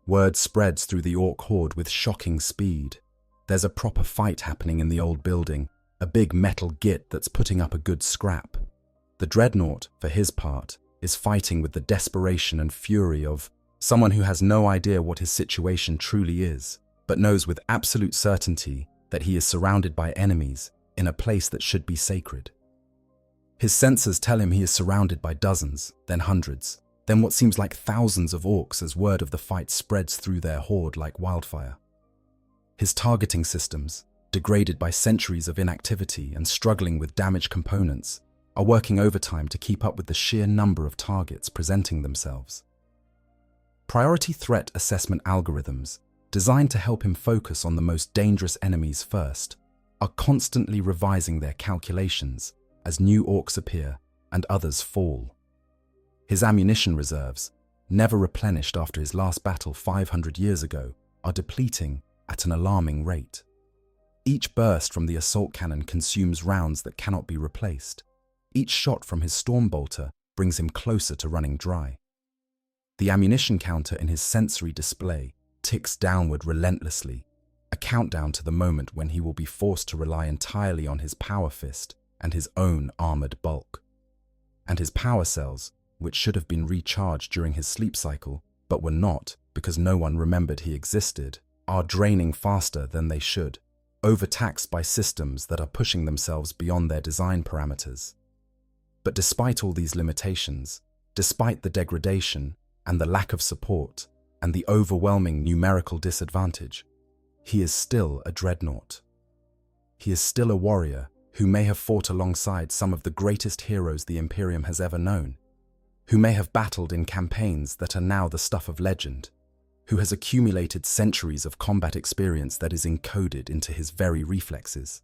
Word spreads through the Ork horde with shocking speed. There's a proper fight happening in the old building, a big metal git that's putting up a good scrap. The Dreadnought, for his part, is fighting with the desperation and fury of someone who has no idea what his situation truly is, but knows with absolute certainty that he is surrounded by enemies in a place that should be sacred. His sensors tell him he is surrounded by dozens, then hundreds, then what seems like thousands of Orks as word of the fight spreads through their horde like wildfire. His targeting systems, degraded by centuries of inactivity and struggling with damaged components, are working overtime to keep up with the sheer number of targets presenting themselves. Priority threat assessment algorithms, designed to help him focus on the most dangerous enemies first, are constantly revising their calculations as new Orks appear and others fall. His ammunition reserves, never replenished after his last battle 500 years ago, are depleting at an alarming rate. Each burst from the assault cannon consumes rounds that cannot be replaced. Each shot from his storm bolter brings him closer to running dry. The ammunition counter in his sensory display ticks downward relentlessly, a countdown to the moment when he will be forced to rely entirely on his Power Fist and his own armored bulk. And his power cells, which should have been recharged during his sleep cycle, but were not because no one remembered he existed, are draining faster than they should, overtaxed by systems that are pushing themselves beyond their design parameters. But despite all these limitations, despite the degradation and the lack of support and the overwhelming numerical disadvantage, he is still a Dreadnought. He is still a warrior who may have fought alongside some of the greatest heroes the Imperium has ever known, who may have battled in campaigns that are now the stuff of legend, who has accumulated centuries of combat experience that is encoded into his very reflexes.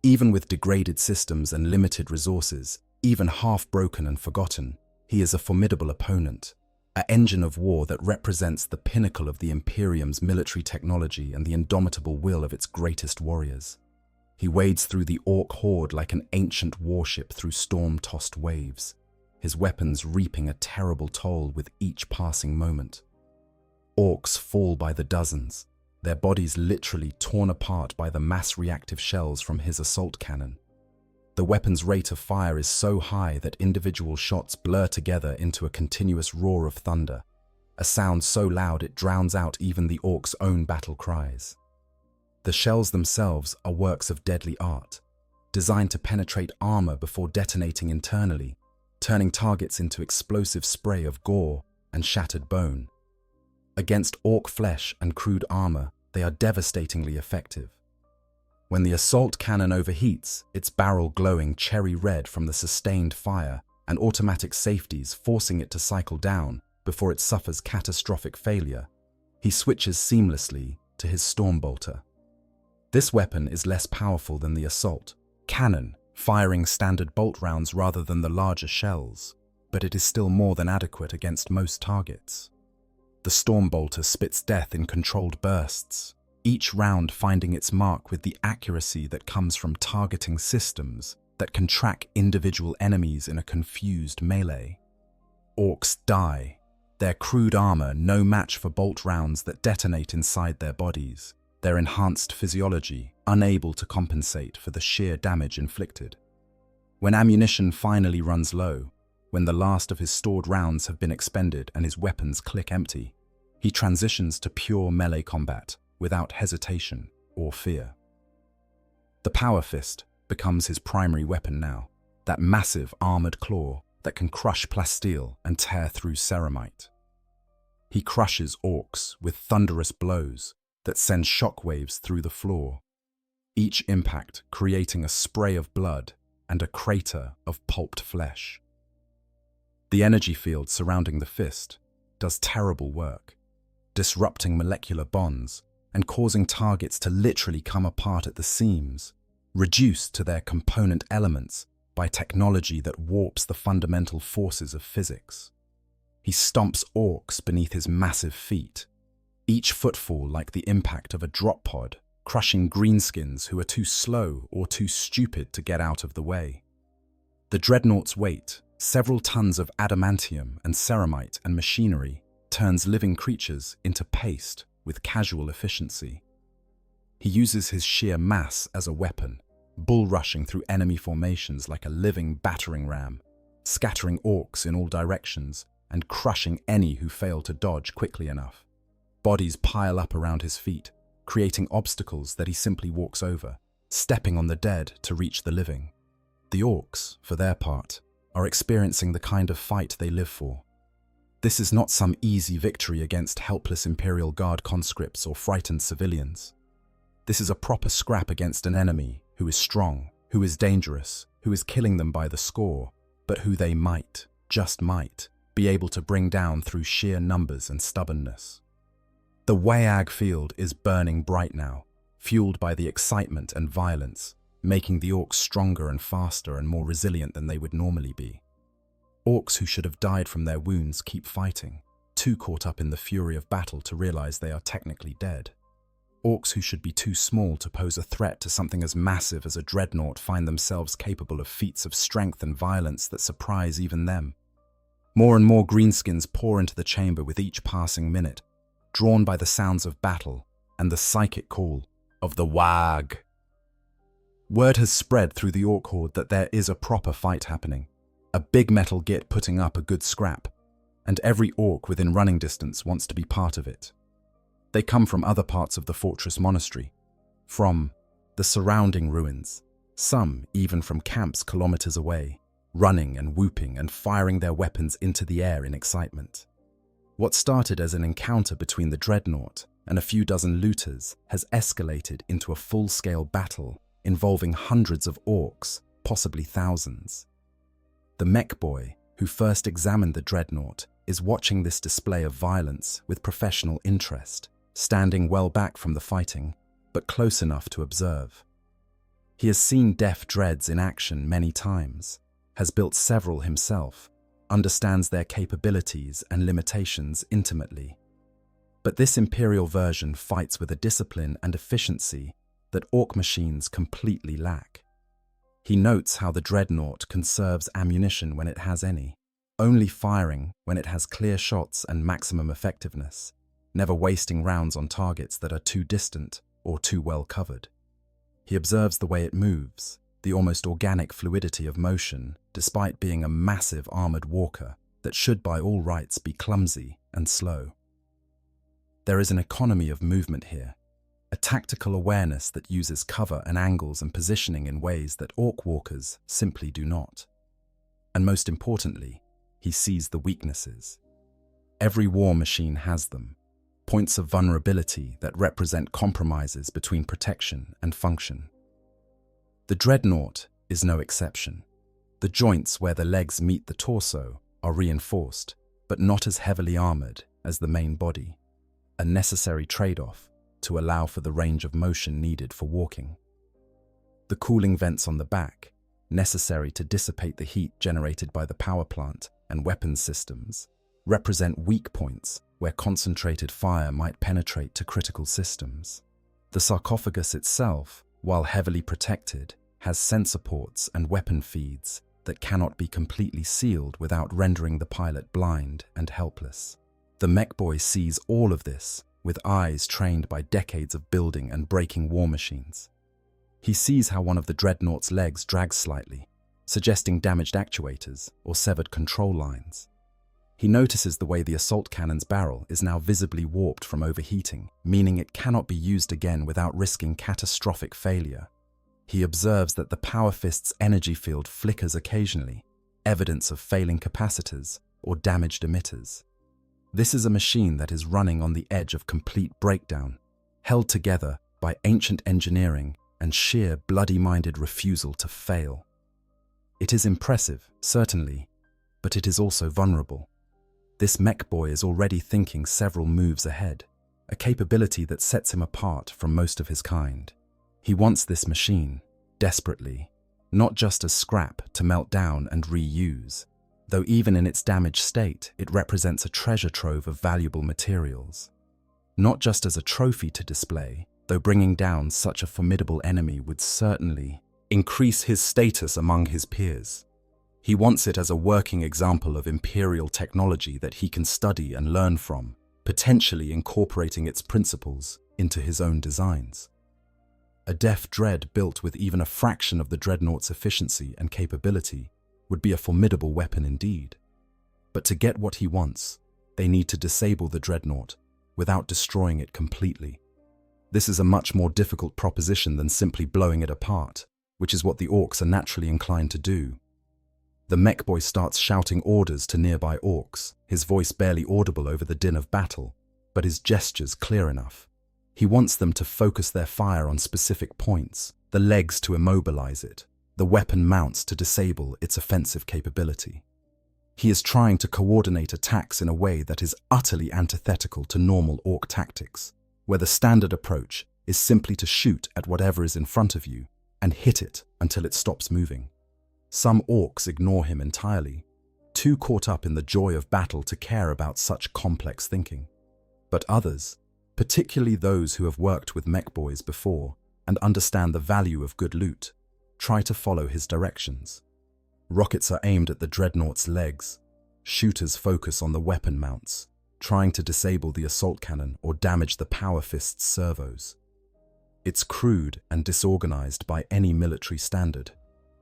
Even with degraded systems and limited resources, even half-broken and forgotten, he is a formidable opponent, an engine of war that represents the pinnacle of the Imperium's military technology and the indomitable will of its greatest warriors. He wades through the Ork horde like an ancient warship through storm-tossed waves, his weapons reaping a terrible toll with each passing moment. Orks fall by the dozens, their bodies literally torn apart by the mass-reactive shells from his assault cannon. The weapon's rate of fire is so high that individual shots blur together into a continuous roar of thunder, a sound so loud it drowns out even the orc's own battle cries. The shells themselves are works of deadly art, designed to penetrate armor before detonating internally, turning targets into explosive spray of gore and shattered bone. Against orc flesh and crude armor, they are devastatingly effective. When the assault cannon overheats, its barrel glowing cherry red from the sustained fire and automatic safeties forcing it to cycle down before it suffers catastrophic failure, he switches seamlessly to his Stormbolter. This weapon is less powerful than the assault cannon, firing standard bolt rounds rather than the larger shells, but it is still more than adequate against most targets. The Stormbolter spits death in controlled bursts, each round finding its mark with the accuracy that comes from targeting systems that can track individual enemies in a confused melee. Orcs die, their crude armor no match for bolt rounds that detonate inside their bodies, their enhanced physiology unable to compensate for the sheer damage inflicted. When ammunition finally runs low, when the last of his stored rounds have been expended and his weapons click empty, he transitions to pure melee combat without hesitation or fear. The Power Fist becomes his primary weapon now, that massive armored claw that can crush plasteel and tear through ceramite. He crushes orcs with thunderous blows that send shockwaves through the floor, each impact creating a spray of blood and a crater of pulped flesh. The energy field surrounding the fist does terrible work, disrupting molecular bonds and causing targets to literally come apart at the seams, reduced to their component elements by technology that warps the fundamental forces of physics. He stomps orcs beneath his massive feet, each footfall like the impact of a drop pod, crushing greenskins who are too slow or too stupid to get out of the way. The Dreadnought's weight, several tons of adamantium and ceramite and machinery, turns living creatures into paste with casual efficiency. He uses his sheer mass as a weapon, bull-rushing through enemy formations like a living battering ram, scattering orcs in all directions and crushing any who fail to dodge quickly enough. Bodies pile up around his feet, creating obstacles that he simply walks over, stepping on the dead to reach the living. The orcs, for their part, are experiencing the kind of fight they live for. This is not some easy victory against helpless Imperial Guard conscripts or frightened civilians. This is a proper scrap against an enemy who is strong, who is dangerous, who is killing them by the score, but who they might, just might, be able to bring down through sheer numbers and stubbornness. The WH40 field is burning bright now, fueled by the excitement and violence, making the orcs stronger and faster and more resilient than they would normally be. Orcs who should have died from their wounds keep fighting, too caught up in the fury of battle to realize they are technically dead. Orcs who should be too small to pose a threat to something as massive as a Dreadnought find themselves capable of feats of strength and violence that surprise even them. More and more greenskins pour into the chamber with each passing minute, drawn by the sounds of battle and the psychic call of the WH40. Word has spread through the orc horde that there is a proper fight happening, a big metal git putting up a good scrap, and every orc within running distance wants to be part of it. They come from other parts of the fortress monastery, from the surrounding ruins, some even from camps kilometers away, running and whooping and firing their weapons into the air in excitement. What started as an encounter between the Dreadnought and a few dozen looters has escalated into a full-scale battle involving hundreds of orcs, possibly thousands. The mech boy, who first examined the Dreadnought, is watching this display of violence with professional interest, standing well back from the fighting, but close enough to observe. He has seen deaf dreads in action many times, has built several himself, understands their capabilities and limitations intimately. But this Imperial version fights with a discipline and efficiency that orc machines completely lack. He notes how the Dreadnought conserves ammunition when it has any, only firing when it has clear shots and maximum effectiveness, never wasting rounds on targets that are too distant or too well covered. He observes the way it moves, the almost organic fluidity of motion, despite being a massive armored walker that should by all rights be clumsy and slow. There is an economy of movement here, a tactical awareness that uses cover and angles and positioning in ways that orc walkers simply do not. And most importantly, he sees the weaknesses. Every war machine has them, points of vulnerability that represent compromises between protection and function. The Dreadnought is no exception. The joints where the legs meet the torso are reinforced, but not as heavily armored as the main body, a necessary trade-off to allow for the range of motion needed for walking. The cooling vents on the back, necessary to dissipate the heat generated by the power plant and weapons systems, represent weak points where concentrated fire might penetrate to critical systems. The sarcophagus itself, while heavily protected, has sensor ports and weapon feeds that cannot be completely sealed without rendering the pilot blind and helpless. The mechboy sees all of this with eyes trained by decades of building and breaking war machines. He sees how one of the Dreadnought's legs drags slightly, suggesting damaged actuators or severed control lines. He notices the way the assault cannon's barrel is now visibly warped from overheating, meaning it cannot be used again without risking catastrophic failure. He observes that the power fist's energy field flickers occasionally, evidence of failing capacitors or damaged emitters. This is a machine that is running on the edge of complete breakdown, held together by ancient engineering and sheer bloody-minded refusal to fail. It is impressive, certainly, but it is also vulnerable. This mech boy is already thinking several moves ahead, a capability that sets him apart from most of his kind. He wants this machine, desperately, not just as scrap to melt down and reuse, though even in its damaged state, it represents a treasure trove of valuable materials. Not just as a trophy to display, though bringing down such a formidable enemy would certainly increase his status among his peers. He wants it as a working example of Imperial technology that he can study and learn from, potentially incorporating its principles into his own designs. A Def Dread built with even a fraction of the Dreadnought's efficiency and capability would be a formidable weapon indeed. But to get what he wants, they need to disable the Dreadnought without destroying it completely. This is a much more difficult proposition than simply blowing it apart, which is what the Orks are naturally inclined to do. The mechboy starts shouting orders to nearby Orks, his voice barely audible over the din of battle, but his gestures clear enough. He wants them to focus their fire on specific points, the legs to immobilize it, the weapon mounts to disable its offensive capability. He is trying to coordinate attacks in a way that is utterly antithetical to normal Ork tactics, where the standard approach is simply to shoot at whatever is in front of you and hit it until it stops moving. Some Orks ignore him entirely, too caught up in the joy of battle to care about such complex thinking. But others, particularly those who have worked with mechboys before and understand the value of good loot, try to follow his directions. Rockets are aimed at the Dreadnought's legs. Shooters focus on the weapon mounts, trying to disable the assault cannon or damage the power fist's servos. It's crude and disorganized by any military standard,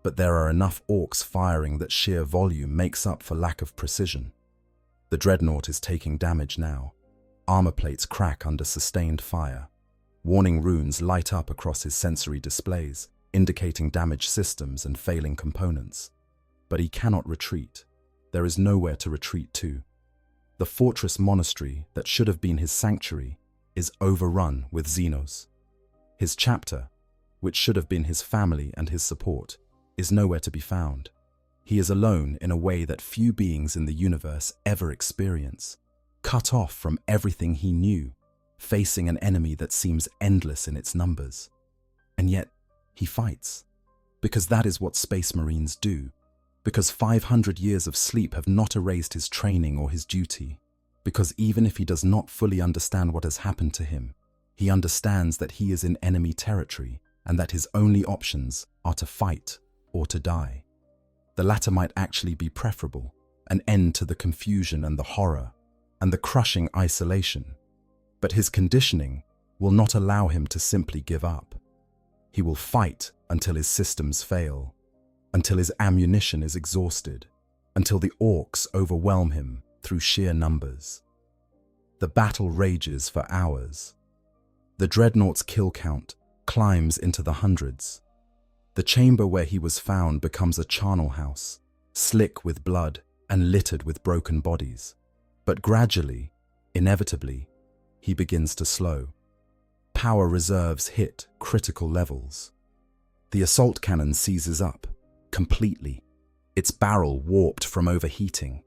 but there are enough Orks firing that sheer volume makes up for lack of precision. The Dreadnought is taking damage now. Armor plates crack under sustained fire. Warning runes light up across his sensory displays, indicating damaged systems and failing components. But he cannot retreat. There is nowhere to retreat to. The fortress monastery that should have been his sanctuary is overrun with Xenos. His chapter, which should have been his family and his support, is nowhere to be found. He is alone in a way that few beings in the universe ever experience, cut off from everything he knew, facing an enemy that seems endless in its numbers. And yet, he fights. Because that is what Space Marines do. Because 500 years of sleep have not erased his training or his duty. Because even if he does not fully understand what has happened to him, he understands that he is in enemy territory and that his only options are to fight or to die. The latter might actually be preferable, an end to the confusion and the horror, and the crushing isolation. But his conditioning will not allow him to simply give up. He will fight until his systems fail, until his ammunition is exhausted, until the Orks overwhelm him through sheer numbers. The battle rages for hours. The Dreadnought's kill count climbs into the hundreds. The chamber where he was found becomes a charnel house, slick with blood and littered with broken bodies. But gradually, inevitably, he begins to slow. Power reserves hit critical levels. The assault cannon seizes up, completely, its barrel warped from overheating.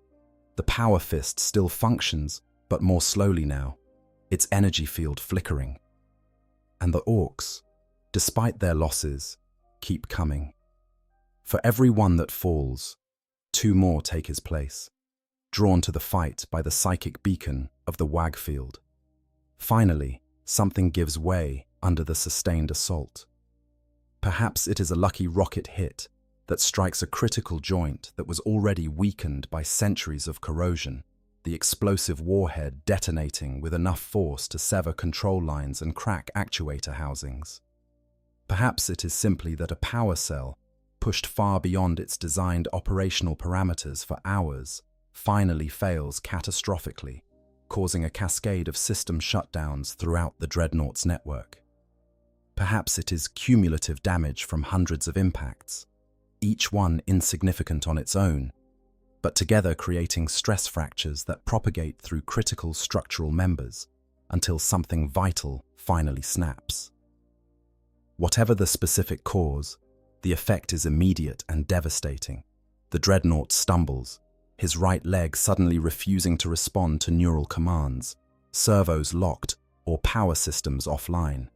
The power fist still functions, but more slowly now, its energy field flickering. And the Orks, despite their losses, keep coming. For every one that falls, 2 more take his place, drawn to the fight by the psychic beacon of the WH field. Finally, something gives way under the sustained assault. Perhaps it is a lucky rocket hit that strikes a critical joint that was already weakened by centuries of corrosion, the explosive warhead detonating with enough force to sever control lines and crack actuator housings. Perhaps it is simply that a power cell, pushed far beyond its designed operational parameters for hours, finally fails catastrophically, causing a cascade of system shutdowns throughout the Dreadnought's network. Perhaps it is cumulative damage from hundreds of impacts, each one insignificant on its own, but together creating stress fractures that propagate through critical structural members until something vital finally snaps. Whatever the specific cause, the effect is immediate and devastating. The Dreadnought stumbles, his right leg suddenly refusing to respond to neural commands, servos locked or power systems offline.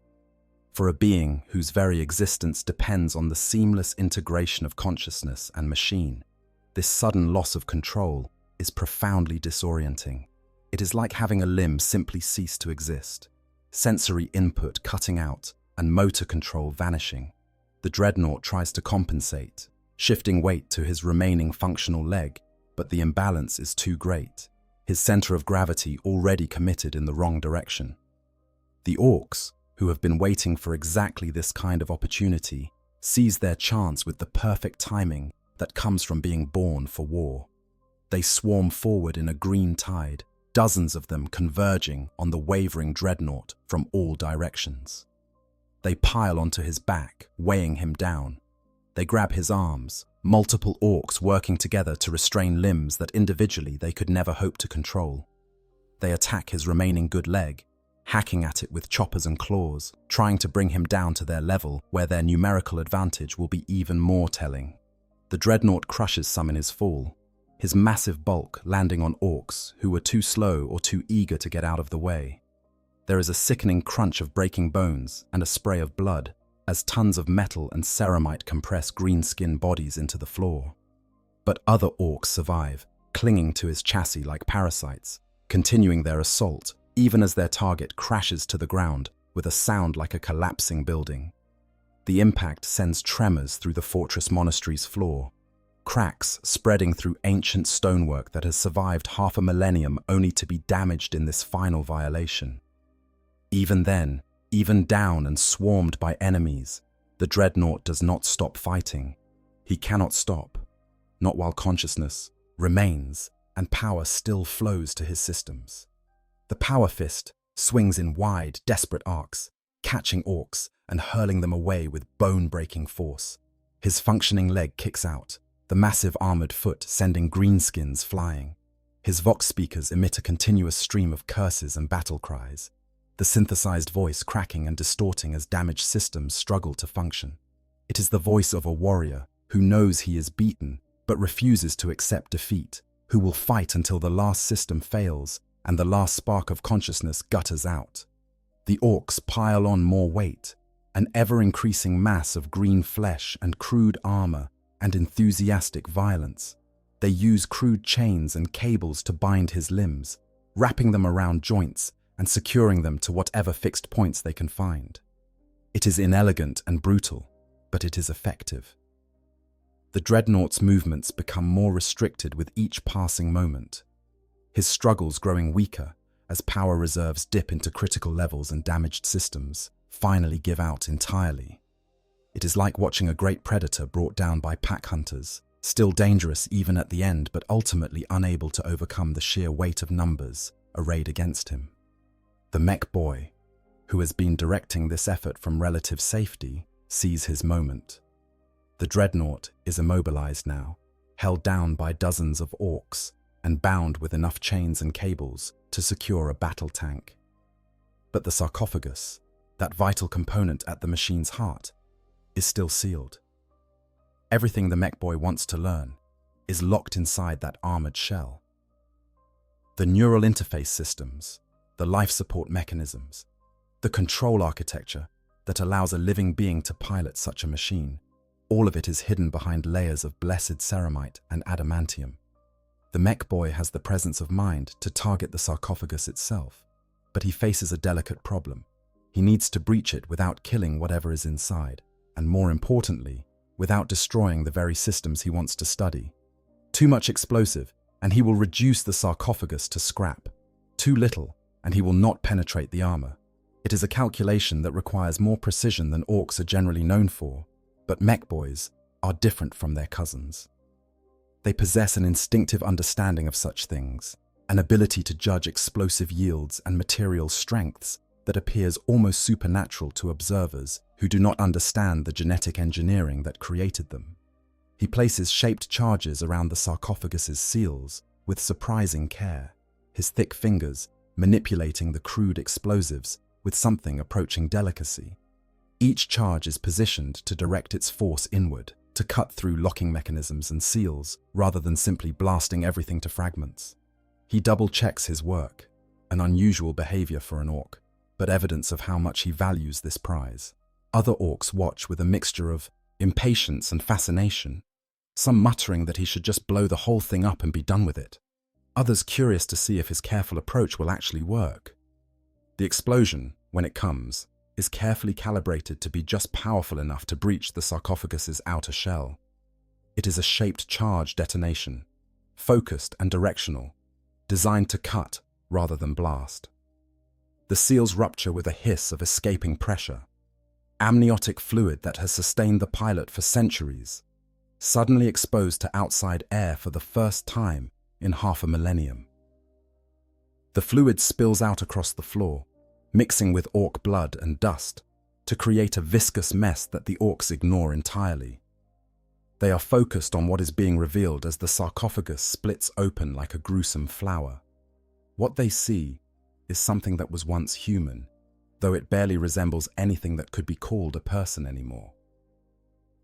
For a being whose very existence depends on the seamless integration of consciousness and machine, this sudden loss of control is profoundly disorienting. It is like having a limb simply cease to exist, sensory input cutting out and motor control vanishing. The Dreadnought tries to compensate, shifting weight to his remaining functional leg, but the imbalance is too great, his center of gravity already committed in the wrong direction. The Orks, who have been waiting for exactly this kind of opportunity, seize their chance with the perfect timing that comes from being born for war. They swarm forward in a green tide, dozens of them converging on the wavering Dreadnought from all directions. They pile onto his back, weighing him down. They grab his arms, multiple Orks working together to restrain limbs that individually they could never hope to control. They attack his remaining good leg, hacking at it with choppers and claws, trying to bring him down to their level where their numerical advantage will be even more telling. The Dreadnought crushes some in his fall, his massive bulk landing on Orks who were too slow or too eager to get out of the way. There is a sickening crunch of breaking bones and a spray of blood as tons of metal and ceramite compress green-skinned bodies into the floor. But other Orks survive, clinging to his chassis like parasites, continuing their assault even as their target crashes to the ground with a sound like a collapsing building. The impact sends tremors through the fortress monastery's floor, cracks spreading through ancient stonework that has survived half a millennium only to be damaged in this final violation. Even then, even down and swarmed by enemies, the Dreadnought does not stop fighting. He cannot stop, not while consciousness remains and power still flows to his systems. The power fist swings in wide, desperate arcs, catching Orks and hurling them away with bone-breaking force. His functioning leg kicks out, the massive armored foot sending greenskins flying. His vox speakers emit a continuous stream of curses and battle cries, the synthesized voice cracking and distorting as damaged systems struggle to function. It is the voice of a warrior who knows he is beaten but refuses to accept defeat, who will fight until the last system fails and the last spark of consciousness gutters out. The Orks pile on more weight, an ever-increasing mass of green flesh and crude armor and enthusiastic violence. They use crude chains and cables to bind his limbs, wrapping them around joints and securing them to whatever fixed points they can find. It is inelegant and brutal, but it is effective. The Dreadnought's movements become more restricted with each passing moment, his struggles growing weaker as power reserves dip into critical levels and damaged systems finally give out entirely. It is like watching a great predator brought down by pack hunters, still dangerous even at the end but ultimately unable to overcome the sheer weight of numbers arrayed against him. The mech boy, who has been directing this effort from relative safety, sees his moment. The Dreadnought is immobilized now, held down by dozens of Orks and bound with enough chains and cables to secure a battle tank. But the sarcophagus, that vital component at the machine's heart, is still sealed. Everything the mech boy wants to learn is locked inside that armored shell. The neural interface systems, the life support mechanisms, the control architecture that allows a living being to pilot such a machine, all of it is hidden behind layers of blessed ceramite and adamantium. The mech boy has the presence of mind to target the sarcophagus itself, but he faces a delicate problem. He needs to breach it without killing whatever is inside, and more importantly, without destroying the very systems he wants to study. Too much explosive, and he will reduce the sarcophagus to scrap. Too little, and he will not penetrate the armor. It is a calculation that requires more precision than Orks are generally known for, but mech boys are different from their cousins. They possess an instinctive understanding of such things, an ability to judge explosive yields and material strengths that appears almost supernatural to observers who do not understand the genetic engineering that created them. He places shaped charges around the sarcophagus's seals with surprising care, his thick fingers manipulating the crude explosives with something approaching delicacy. Each charge is positioned to direct its force inward, to cut through locking mechanisms and seals rather than simply blasting everything to fragments. He double-checks his work, an unusual behavior for an Ork, but evidence of how much he values this prize. Other Orks watch with a mixture of impatience and fascination, some muttering that he should just blow the whole thing up and be done with it, others curious to see if his careful approach will actually work. The explosion, when it comes, is carefully calibrated to be just powerful enough to breach the sarcophagus's outer shell. It is a shaped charge detonation, focused and directional, designed to cut rather than blast. The seals rupture with a hiss of escaping pressure. Amniotic fluid that has sustained the pilot for centuries, suddenly exposed to outside air for the first time in half a millennium. The fluid spills out across the floor, mixing with Ork blood and dust to create a viscous mess that the Orks ignore entirely. They are focused on what is being revealed as the sarcophagus splits open like a gruesome flower. What they see is something that was once human, though it barely resembles anything that could be called a person anymore.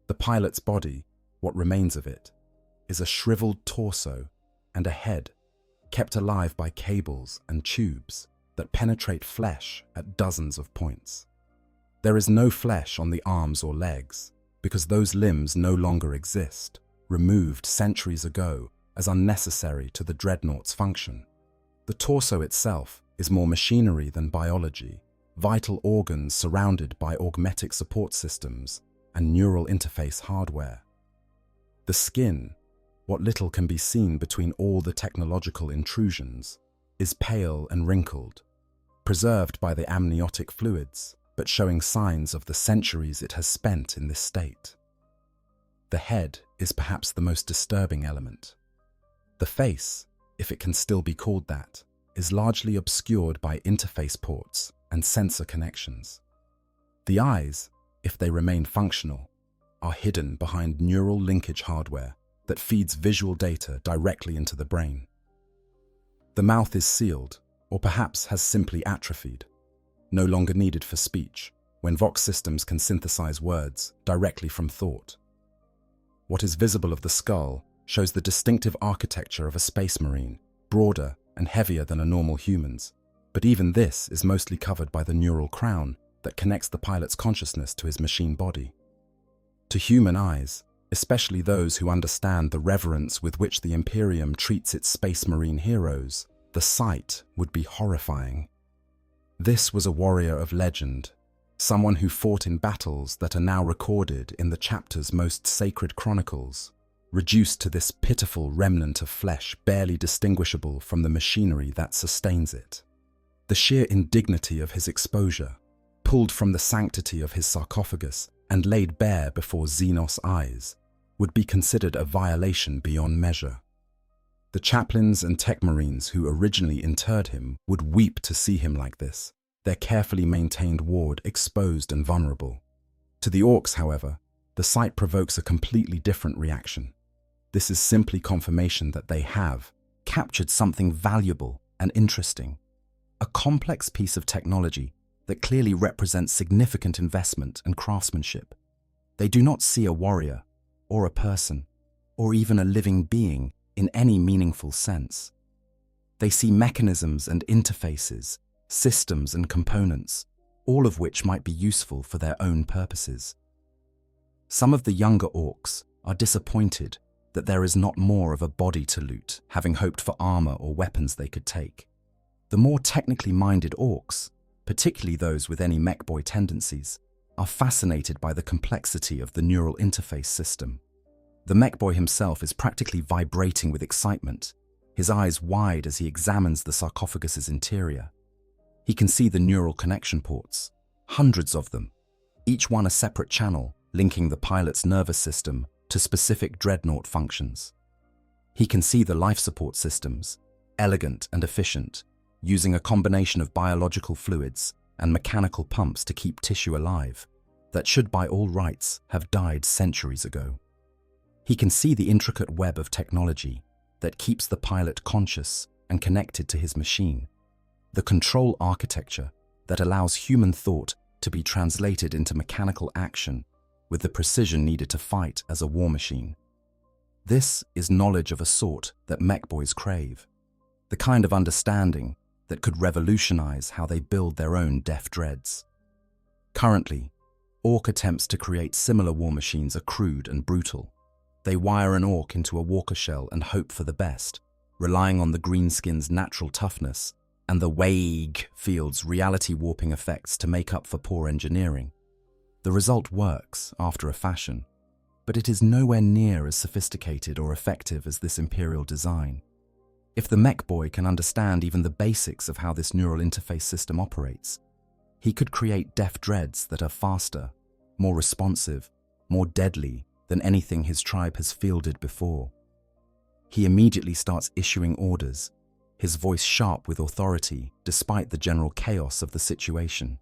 The pilot's body, what remains of it, is a shriveled torso and a head kept alive by cables and tubes that penetrate flesh at dozens of points. There is no flesh on the arms or legs, because those limbs no longer exist, removed centuries ago as unnecessary to the Dreadnought's function. The torso itself is more machinery than biology, vital organs surrounded by augmetic support systems and neural interface hardware. The skin, what little can be seen between all the technological intrusions, is pale and wrinkled, preserved by the amniotic fluids, but showing signs of the centuries it has spent in this state. The head is perhaps the most disturbing element. The face, if it can still be called that, is largely obscured by interface ports and sensor connections. The eyes, if they remain functional, are hidden behind neural linkage hardware that feeds visual data directly into the brain. The mouth is sealed, or perhaps has simply atrophied, no longer needed for speech, when Vox systems can synthesize words directly from thought. What is visible of the skull shows the distinctive architecture of a space marine, broader and heavier than a normal human's, but even this is mostly covered by the neural crown that connects the pilot's consciousness to his machine body. To human eyes, especially those who understand the reverence with which the Imperium treats its space marine heroes, the sight would be horrifying. This was a warrior of legend, someone who fought in battles that are now recorded in the chapter's most sacred chronicles, reduced to this pitiful remnant of flesh barely distinguishable from the machinery that sustains it. The sheer indignity of his exposure, pulled from the sanctity of his sarcophagus and laid bare before Xenos' eyes, would be considered a violation beyond measure. The chaplains and tech marines who originally interred him would weep to see him like this, their carefully maintained ward exposed and vulnerable. To the Orks, however, the sight provokes a completely different reaction. This is simply confirmation that they have captured something valuable and interesting, a complex piece of technology that clearly represents significant investment and craftsmanship. They do not see a warrior, or a person, or even a living being in any meaningful sense. They see mechanisms and interfaces, systems and components, all of which might be useful for their own purposes. Some of the younger Orks are disappointed that there is not more of a body to loot, having hoped for armor or weapons they could take. The more technically minded Orks, particularly those with any mechboy tendencies, are fascinated by the complexity of the neural interface system. The mechboy himself is practically vibrating with excitement, his eyes wide as he examines the sarcophagus's interior. He can see the neural connection ports, hundreds of them, each one a separate channel linking the pilot's nervous system to specific Dreadnought functions. He can see the life support systems, elegant and efficient, using a combination of biological fluids and mechanical pumps to keep tissue alive, that should by all rights have died centuries ago. He can see the intricate web of technology that keeps the pilot conscious and connected to his machine, the control architecture that allows human thought to be translated into mechanical action with the precision needed to fight as a war machine. This is knowledge of a sort that mechboys crave, the kind of understanding that could revolutionize how they build their own deaf dreads. Currently, Ork attempts to create similar war machines are crude and brutal. They wire an Ork into a walker shell and hope for the best, relying on the greenskin's natural toughness and the vague field's reality warping effects to make up for poor engineering. The result works after a fashion, but it is nowhere near as sophisticated or effective as this Imperial design. If the mechboy can understand even the basics of how this neural interface system operates, he could create deaf dreads that are faster, more responsive, more deadly than anything his tribe has fielded before. He immediately starts issuing orders, his voice sharp with authority despite the general chaos of the situation.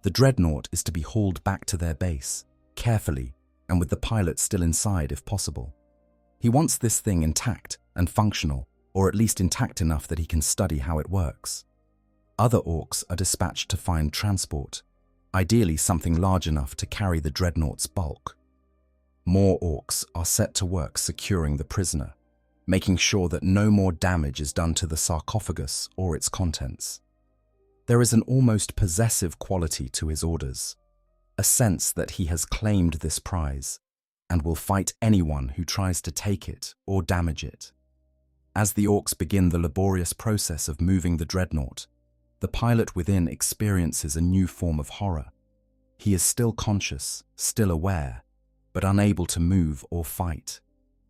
The Dreadnought is to be hauled back to their base, carefully and with the pilot still inside if possible. He wants this thing intact and functional, or at least intact enough that he can study how it works. Other Orks are dispatched to find transport, ideally something large enough to carry the Dreadnought's bulk. More Orks are set to work securing the prisoner, making sure that no more damage is done to the sarcophagus or its contents. There is an almost possessive quality to his orders, a sense that he has claimed this prize and will fight anyone who tries to take it or damage it. As the Orks begin the laborious process of moving the Dreadnought, the pilot within experiences a new form of horror. He is still conscious, still aware, but unable to move or fight.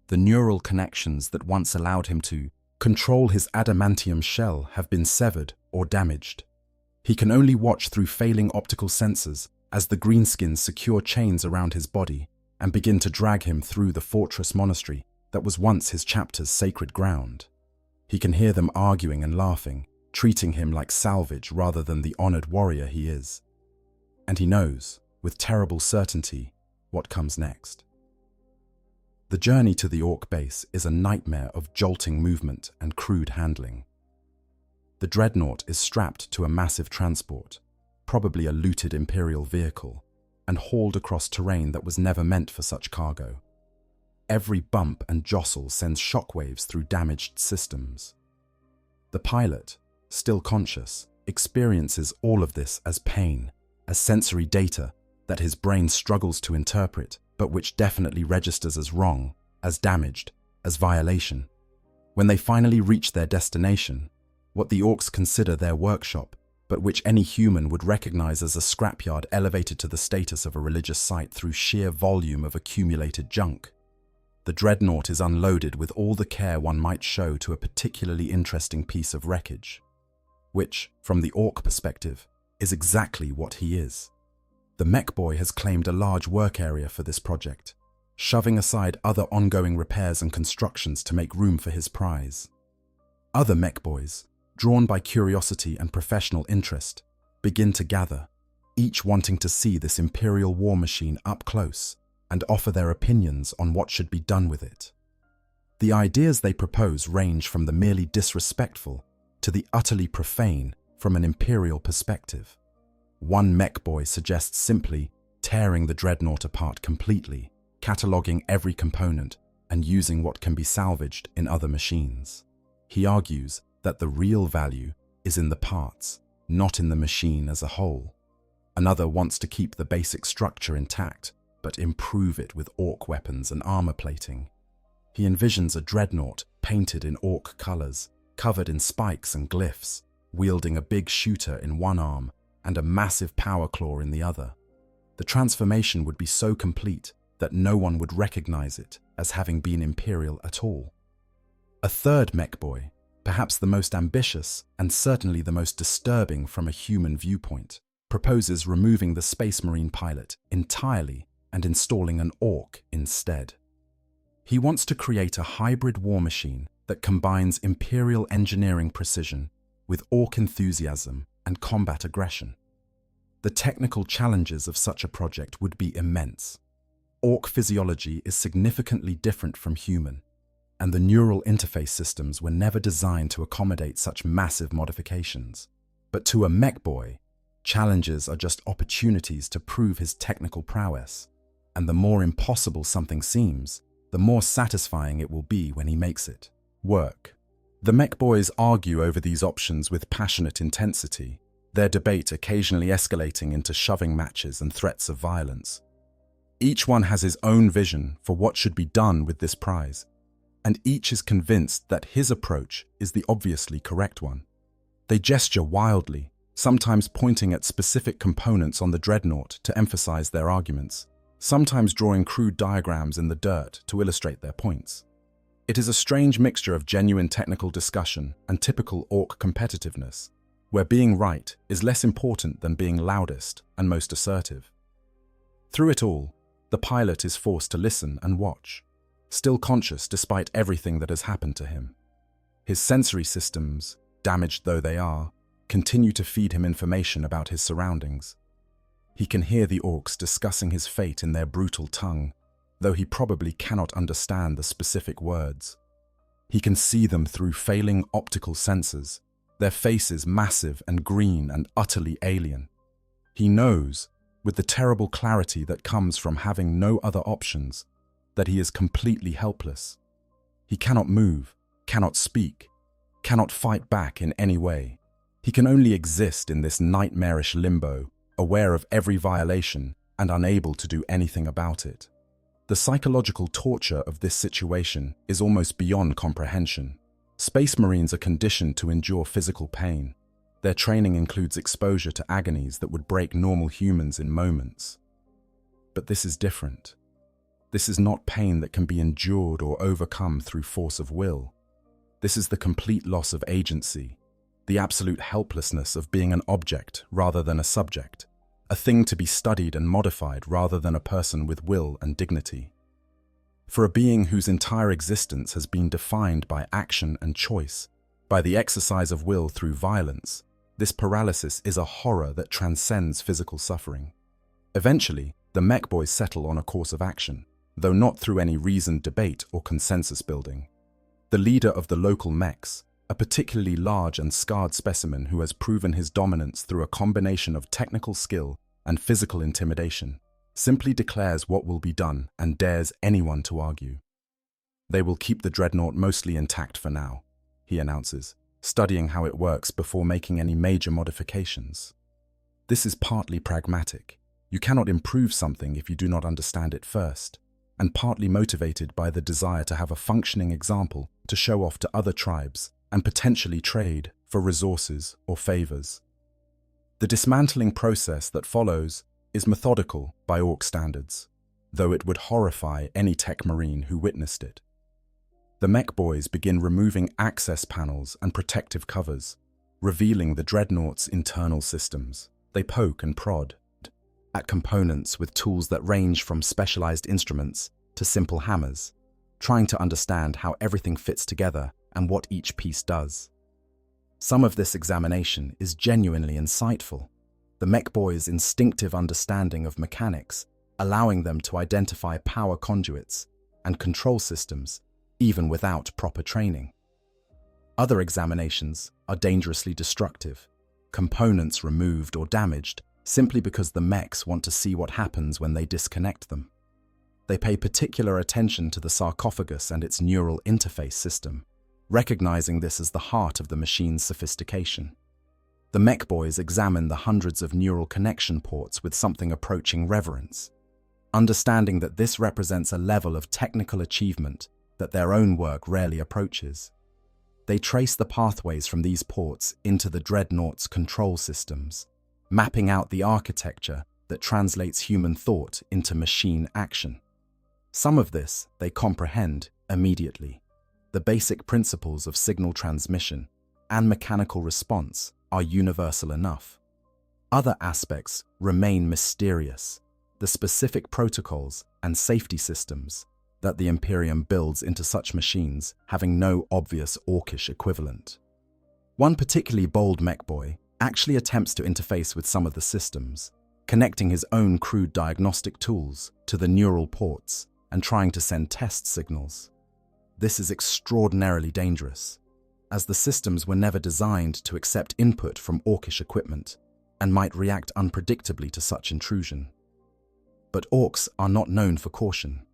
The neural connections that once allowed him to control his adamantium shell have been severed or damaged. He can only watch through failing optical sensors as the greenskins secure chains around his body and begin to drag him through the fortress monastery that was once his chapter's sacred ground. He can hear them arguing and laughing, treating him like salvage rather than the honored warrior he is. And he knows, with terrible certainty, what comes next. The journey to the Ork base is a nightmare of jolting movement and crude handling. The Dreadnought is strapped to a massive transport, probably a looted Imperial vehicle, and hauled across terrain that was never meant for such cargo. Every bump and jostle sends shockwaves through damaged systems. The pilot, still conscious, experiences all of this as pain, as sensory data that his brain struggles to interpret, but which definitely registers as wrong, as damaged, as violation. When they finally reach their destination, what the Orks consider their workshop, but which any human would recognize as a scrapyard elevated to the status of a religious site through sheer volume of accumulated junk, the Dreadnought is unloaded with all the care one might show to a particularly interesting piece of wreckage, which, from the Ork perspective, is exactly what he is. The mech boy has claimed a large work area for this project, shoving aside other ongoing repairs and constructions to make room for his prize. Other mech boys, drawn by curiosity and professional interest, begin to gather, each wanting to see this Imperial war machine up close and offer their opinions on what should be done with it. The ideas they propose range from the merely disrespectful to the utterly profane from an Imperial perspective. One mech boy suggests simply tearing the Dreadnought apart completely, cataloguing every component and using what can be salvaged in other machines. He argues that the real value is in the parts, not in the machine as a whole. Another wants to keep the basic structure intact, but improve it with Ork weapons and armor plating. He envisions a Dreadnought painted in Ork colors, covered in spikes and glyphs, wielding a big shooter in one arm and a massive power claw in the other. The transformation would be so complete that no one would recognize it as having been Imperial at all. A third mech boy, perhaps the most ambitious and certainly the most disturbing from a human viewpoint, proposes removing the Space Marine pilot entirely and installing an Ork instead. He wants to create a hybrid war machine that combines Imperial engineering precision with Ork enthusiasm and combat aggression. The technical challenges of such a project would be immense. Ork physiology is significantly different from human, and the neural interface systems were never designed to accommodate such massive modifications. But to a mech boy, challenges are just opportunities to prove his technical prowess, and the more impossible something seems, the more satisfying it will be when he makes it work. The mech boys argue over these options with passionate intensity, their debate occasionally escalating into shoving matches and threats of violence. Each one has his own vision for what should be done with this prize, and each is convinced that his approach is the obviously correct one. They gesture wildly, sometimes pointing at specific components on the Dreadnought to emphasize their arguments, sometimes drawing crude diagrams in the dirt to illustrate their points. It is a strange mixture of genuine technical discussion and typical Ork competitiveness, where being right is less important than being loudest and most assertive. Through it all, the pilot is forced to listen and watch, still conscious despite everything that has happened to him. His sensory systems, damaged though they are, continue to feed him information about his surroundings. He can hear the Orks discussing his fate in their brutal tongue, though he probably cannot understand the specific words. He can see them through failing optical sensors, their faces massive and green and utterly alien. He knows, with the terrible clarity that comes from having no other options, that he is completely helpless. He cannot move, cannot speak, cannot fight back in any way. He can only exist in this nightmarish limbo, aware of every violation and unable to do anything about it. The psychological torture of this situation is almost beyond comprehension. Space Marines are conditioned to endure physical pain. Their training includes exposure to agonies that would break normal humans in moments. But this is different. This is not pain that can be endured or overcome through force of will. This is the complete loss of agency, the absolute helplessness of being an object rather than a subject, a thing to be studied and modified rather than a person with will and dignity. For a being whose entire existence has been defined by action and choice, by the exercise of will through violence, this paralysis is a horror that transcends physical suffering. Eventually, the mech boys settle on a course of action, though not through any reasoned debate or consensus building. The leader of the local mechs, a particularly large and scarred specimen who has proven his dominance through a combination of technical skill and physical intimidation, simply declares what will be done and dares anyone to argue. They will keep the Dreadnought mostly intact for now, he announces, studying how it works before making any major modifications. This is partly pragmatic. You cannot improve something if you do not understand it first, and partly motivated by the desire to have a functioning example to show off to other tribes and potentially trade for resources or favors. The dismantling process that follows is methodical by Ork standards. though it would horrify any tech marine who witnessed it. The mech boys begin removing access panels and protective covers, revealing the Dreadnought's internal systems. They poke and prod at components with tools that range from specialized instruments to simple hammers, trying to understand how everything fits together and what each piece does. Some of this examination is genuinely insightful. The mech boys' instinctive understanding of mechanics, allowing them to identify power conduits and control systems even without proper training. Other examinations are dangerously destructive, components removed or damaged simply because the mechs want to see what happens when they disconnect them. They pay particular attention to the sarcophagus and its neural interface system, recognizing this as the heart of the machine's sophistication. The mech boys examine the hundreds of neural connection ports with something approaching reverence, understanding that this represents a level of technical achievement that their own work rarely approaches. They trace the pathways from these ports into the Dreadnought's control systems, mapping out the architecture that translates human thought into machine action. Some of this they comprehend immediately. The basic principles of signal transmission and mechanical response are universal enough. Other aspects remain mysterious, the specific protocols and safety systems that the Imperium builds into such machines having no obvious Orkish equivalent. One particularly bold mech boy actually attempts to interface with some of the systems, connecting his own crude diagnostic tools to the neural ports and trying to send test signals. This is extraordinarily dangerous, as the systems were never designed to accept input from Orkish equipment and might react unpredictably to such intrusion. But Orks are not known for caution,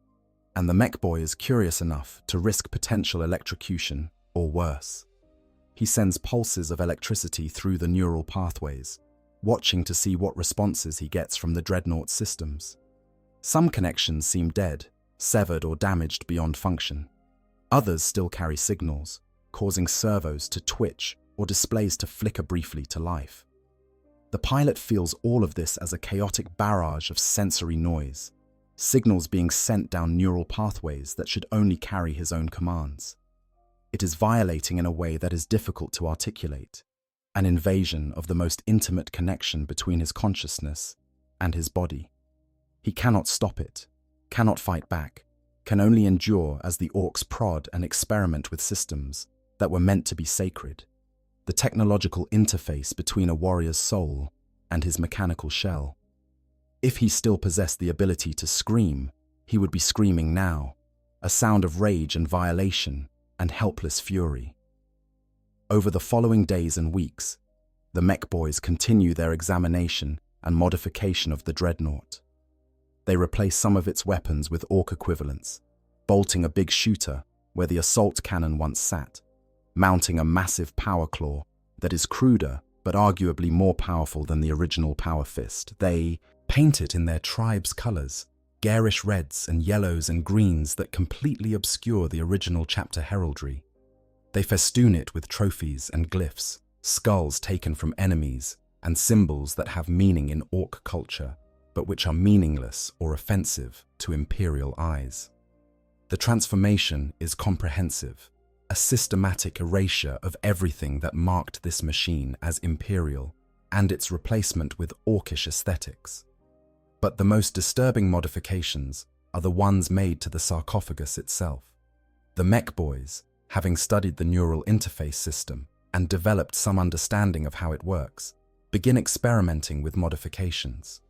and the mech boy is curious enough to risk potential electrocution or worse. He sends pulses of electricity through the neural pathways, watching to see what responses he gets from the Dreadnought systems. Some connections seem dead, severed or damaged beyond function. Others still carry signals, causing servos to twitch or displays to flicker briefly to life. The pilot feels all of this as a chaotic barrage of sensory noise, signals being sent down neural pathways that should only carry his own commands. It is violating in a way that is difficult to articulate, an invasion of the most intimate connection between his consciousness and his body. He cannot stop it, cannot fight back, can only endure as the Orks prod and experiment with systems that were meant to be sacred, the technological interface between a warrior's soul and his mechanical shell. If he still possessed the ability to scream, he would be screaming now, a sound of rage and violation and helpless fury. Over the following days and weeks, the mech boys continue their examination and modification of the Dreadnought. They replace some of its weapons with Ork equivalents, bolting a big shooter where the assault cannon once sat, mounting a massive power claw that is cruder but arguably more powerful than the original power fist. They paint it in their tribe's colors, garish reds and yellows and greens that completely obscure the original chapter heraldry. They festoon it with trophies and glyphs, skulls taken from enemies, and symbols that have meaning in Ork culture, but which are meaningless or offensive to Imperial eyes. The transformation is comprehensive, a systematic erasure of everything that marked this machine as Imperial and its replacement with Orkish aesthetics. But the most disturbing modifications are the ones made to the sarcophagus itself. The mech boys, having studied the neural interface system and developed some understanding of how it works, begin experimenting with modifications.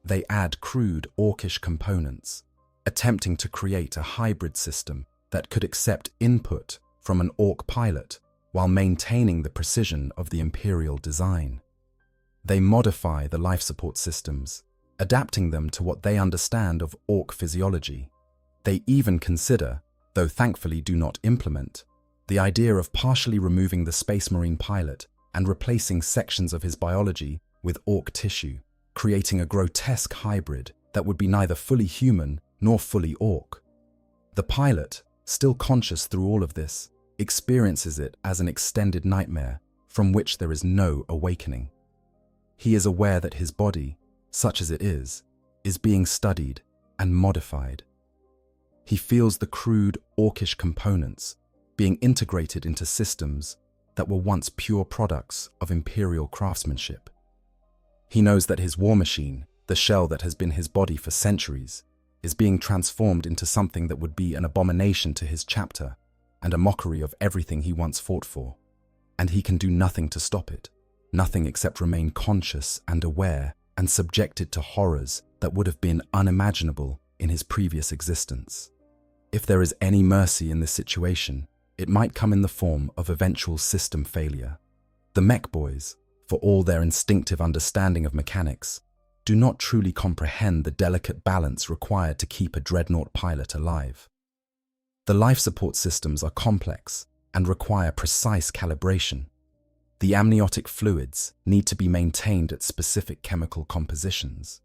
They add crude Orkish components, attempting to create a hybrid system that could accept input from an Ork pilot while maintaining the precision of the Imperial design. They modify the life support systems, adapting them to what they understand of Ork physiology. They even consider, though thankfully do not implement, the idea of partially removing the Space Marine pilot and replacing sections of his biology with Ork tissue, creating a grotesque hybrid that would be neither fully human nor fully Ork. The pilot, still conscious through all of this, experiences it as an extended nightmare from which there is no awakening. He is aware that his body, such as it is being studied and modified. He feels the crude, orcish components being integrated into systems that were once pure products of imperial craftsmanship. He knows that his war machine, the shell that has been his body for centuries, is being transformed into something that would be an abomination to his chapter and a mockery of everything he once fought for. And he can do nothing to stop it, nothing except remain conscious and aware and subjected to horrors that would have been unimaginable in his previous existence. If there is any mercy in this situation, it might come in the form of eventual system failure. The mech boys, for all their instinctive understanding of mechanics, do not truly comprehend the delicate balance required to keep a Dreadnought pilot alive. The life support systems are complex and require precise calibration. The amniotic fluids need to be maintained at specific chemical compositions.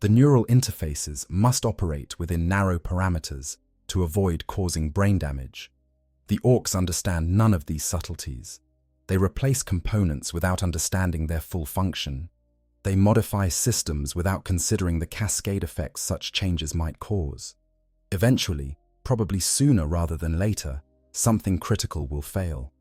The neural interfaces must operate within narrow parameters to avoid causing brain damage. The Orks understand none of these subtleties. They replace components without understanding their full function. They modify systems without considering the cascade effects such changes might cause. Eventually, probably sooner rather than later, something critical will fail.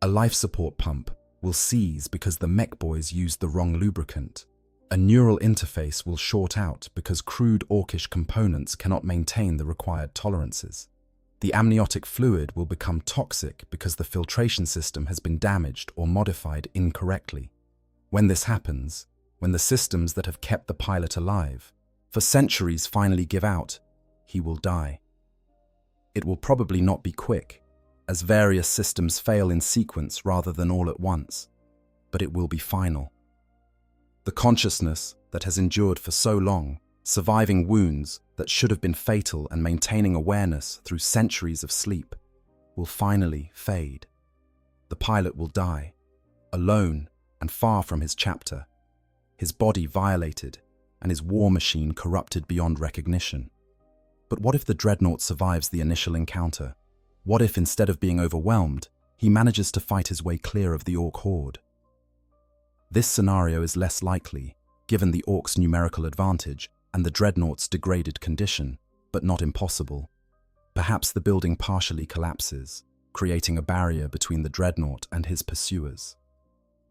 A life support pump will seize because the mech boys used the wrong lubricant. A neural interface will short out because crude orcish components cannot maintain the required tolerances. The amniotic fluid will become toxic because the filtration system has been damaged or modified incorrectly. When this happens, when the systems that have kept the pilot alive for centuries finally give out, he will die. It will probably not be quick, as various systems fail in sequence rather than all at once, but it will be final. The consciousness that has endured for so long, surviving wounds that should have been fatal and maintaining awareness through centuries of sleep, will finally fade. The pilot will die, alone and far from his chapter, his body violated and his war machine corrupted beyond recognition. But what if the Dreadnought survives the initial encounter? What if, instead of being overwhelmed, he manages to fight his way clear of the Ork horde? This scenario is less likely, given the Orks' numerical advantage and the Dreadnought's degraded condition, but not impossible. Perhaps the building partially collapses, creating a barrier between the Dreadnought and his pursuers.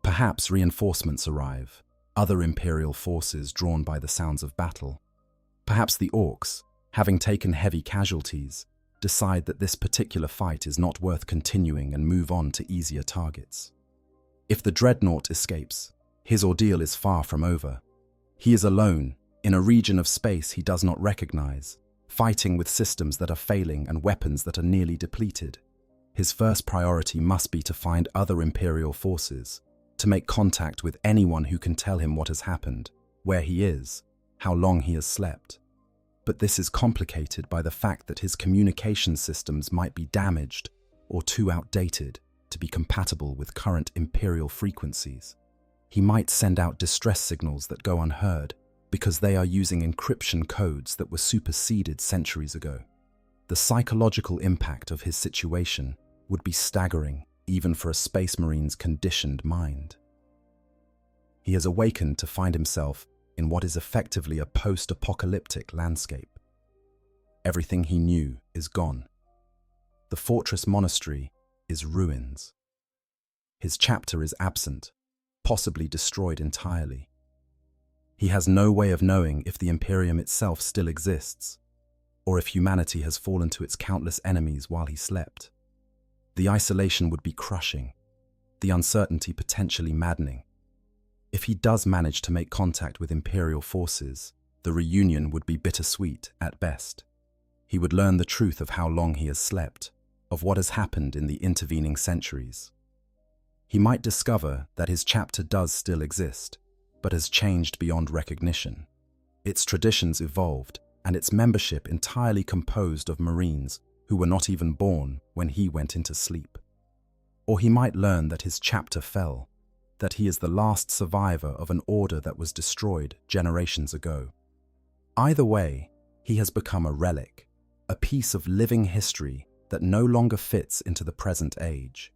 Perhaps reinforcements arrive, other Imperial forces drawn by the sounds of battle. Perhaps the Orks, having taken heavy casualties, decide that this particular fight is not worth continuing and move on to easier targets. If the Dreadnought escapes, his ordeal is far from over. He is alone, in a region of space he does not recognize, fighting with systems that are failing and weapons that are nearly depleted. His first priority must be to find other Imperial forces, to make contact with anyone who can tell him what has happened, where he is, how long he has slept. But this is complicated by the fact that his communication systems might be damaged or too outdated to be compatible with current Imperial frequencies. He might send out distress signals that go unheard because they are using encryption codes that were superseded centuries ago. The psychological impact of his situation would be staggering even for a Space Marine's conditioned mind. He has awakened to find himself in what is effectively a post-apocalyptic landscape. Everything he knew is gone. The fortress monastery is ruins. His chapter is absent, possibly destroyed entirely. He has no way of knowing if the Imperium itself still exists, or if humanity has fallen to its countless enemies while he slept. The isolation would be crushing, the uncertainty potentially maddening. If he does manage to make contact with Imperial forces, the reunion would be bittersweet at best. He would learn the truth of how long he has slept, of what has happened in the intervening centuries. He might discover that his chapter does still exist, but has changed beyond recognition. Its traditions evolved, and its membership entirely composed of Marines who were not even born when he went into sleep. Or he might learn that his chapter fell, that he is the last survivor of an order that was destroyed generations ago. Either way, he has become a relic, a piece of living history that no longer fits into the present age.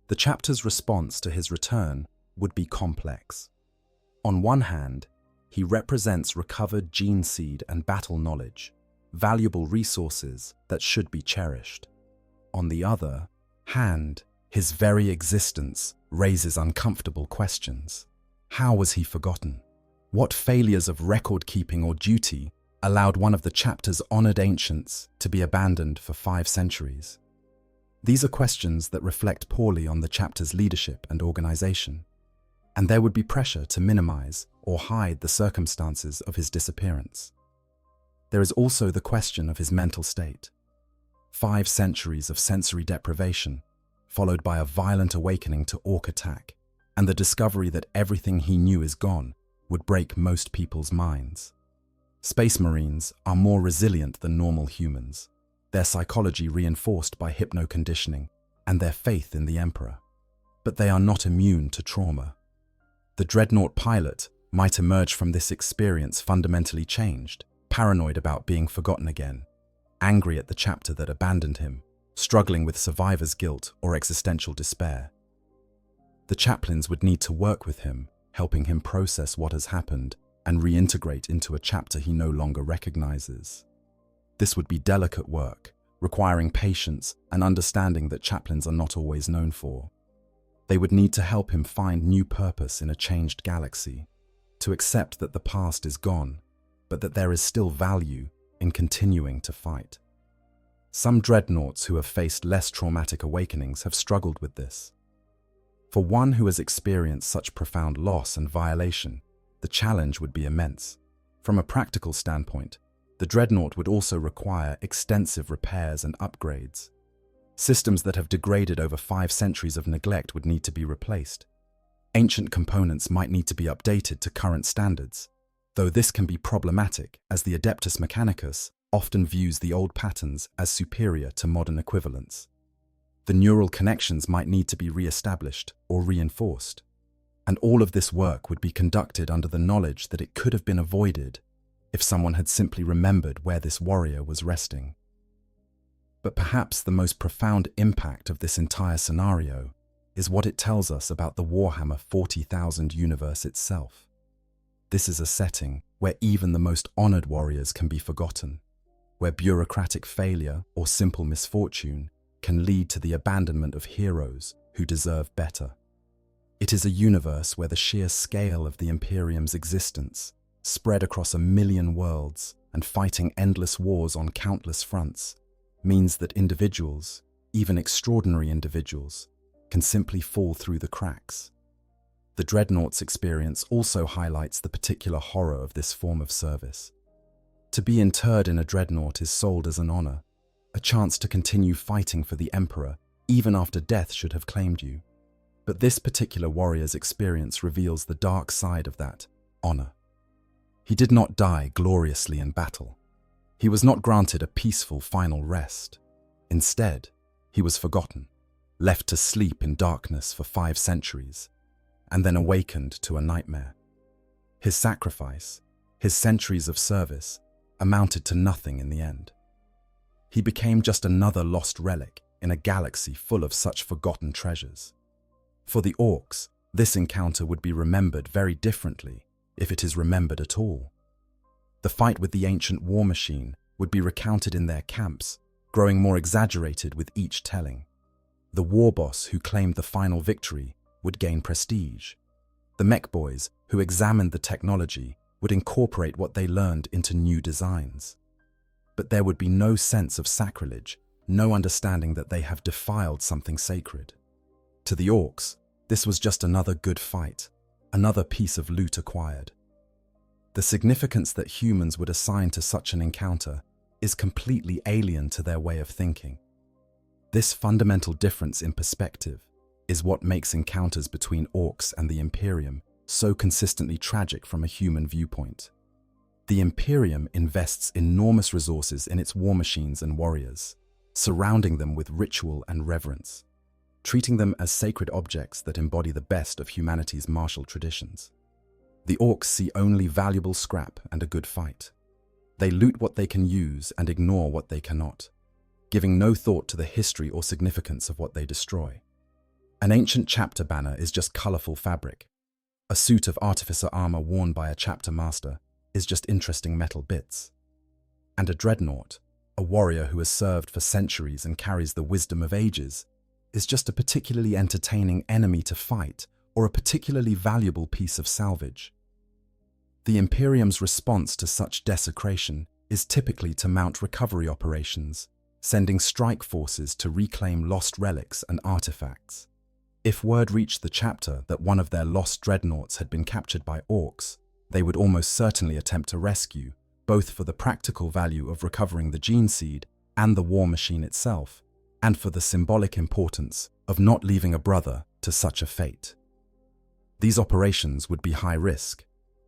The chapter's response to his return would be complex. On one hand, he represents recovered gene seed and battle knowledge, valuable resources that should be cherished. On the other hand, his very existence raises uncomfortable questions. How was he forgotten? What failures of record-keeping or duty allowed one of the chapter's honored ancients to be abandoned for 5 centuries? These are questions that reflect poorly on the chapter's leadership and organization, and there would be pressure to minimize or hide the circumstances of his disappearance. There is also the question of his mental state. 5 centuries of sensory deprivation, followed by a violent awakening to Ork attack, and the discovery that everything he knew is gone, would break most people's minds. Space Marines are more resilient than normal humans, their psychology reinforced by hypno-conditioning and their faith in the Emperor. But they are not immune to trauma. The Dreadnought pilot might emerge from this experience fundamentally changed, paranoid about being forgotten again, angry at the chapter that abandoned him, struggling with survivor's guilt or existential despair. The chaplains would need to work with him, helping him process what has happened and reintegrate into a chapter he no longer recognizes. This would be delicate work, requiring patience and understanding that chaplains are not always known for. They would need to help him find new purpose in a changed galaxy, to accept that the past is gone, but that there is still value in continuing to fight. Some dreadnoughts who have faced less traumatic awakenings have struggled with this. For one who has experienced such profound loss and violation, the challenge would be immense. From a practical standpoint, the Dreadnought would also require extensive repairs and upgrades. Systems that have degraded over 5 centuries of neglect would need to be replaced. Ancient components might need to be updated to current standards, though this can be problematic as the Adeptus Mechanicus often views the old patterns as superior to modern equivalents. The neural connections might need to be re-established or reinforced, and all of this work would be conducted under the knowledge that it could have been avoided if someone had simply remembered where this warrior was resting. But perhaps the most profound impact of this entire scenario is what it tells us about the Warhammer 40,000 universe itself. This is a setting where even the most honored warriors can be forgotten, where bureaucratic failure or simple misfortune can lead to the abandonment of heroes who deserve better. It is a universe where the sheer scale of the Imperium's existence, spread across 1,000,000 worlds and fighting endless wars on countless fronts, means that individuals, even extraordinary individuals, can simply fall through the cracks. The Dreadnought's experience also highlights the particular horror of this form of service. To be interred in a Dreadnought is sold as an honor, a chance to continue fighting for the Emperor even after death should have claimed you. But this particular warrior's experience reveals the dark side of that honor. He did not die gloriously in battle. He was not granted a peaceful final rest. Instead, he was forgotten, left to sleep in darkness for 5 centuries, and then awakened to a nightmare. His sacrifice, his centuries of service, amounted to nothing in the end. He became just another lost relic in a galaxy full of such forgotten treasures. For the Orks, this encounter would be remembered very differently, if it is remembered at all. The fight with the ancient war machine would be recounted in their camps, growing more exaggerated with each telling. The war boss who claimed the final victory would gain prestige. The mech boys who examined the technology would incorporate what they learned into new designs. But there would be no sense of sacrilege, no understanding that they have defiled something sacred. To the Orks, this was just another good fight, another piece of loot acquired. The significance that humans would assign to such an encounter is completely alien to their way of thinking. This fundamental difference in perspective is what makes encounters between Orks and the Imperium so consistently tragic from a human viewpoint. The Imperium invests enormous resources in its war machines and warriors, surrounding them with ritual and reverence, treating them as sacred objects that embody the best of humanity's martial traditions. The Orks see only valuable scrap and a good fight. They loot what they can use and ignore what they cannot, giving no thought to the history or significance of what they destroy. An ancient chapter banner is just colorful fabric. A suit of artificer armor worn by a chapter master is just interesting metal bits. And a dreadnought, a warrior who has served for centuries and carries the wisdom of ages, is just a particularly entertaining enemy to fight or a particularly valuable piece of salvage. The Imperium's response to such desecration is typically to mount recovery operations, sending strike forces to reclaim lost relics and artifacts. If word reached the chapter that one of their lost dreadnoughts had been captured by Orks, they would almost certainly attempt to rescue, both for the practical value of recovering the gene seed and the war machine itself, and for the symbolic importance of not leaving a brother to such a fate. These operations would be high risk,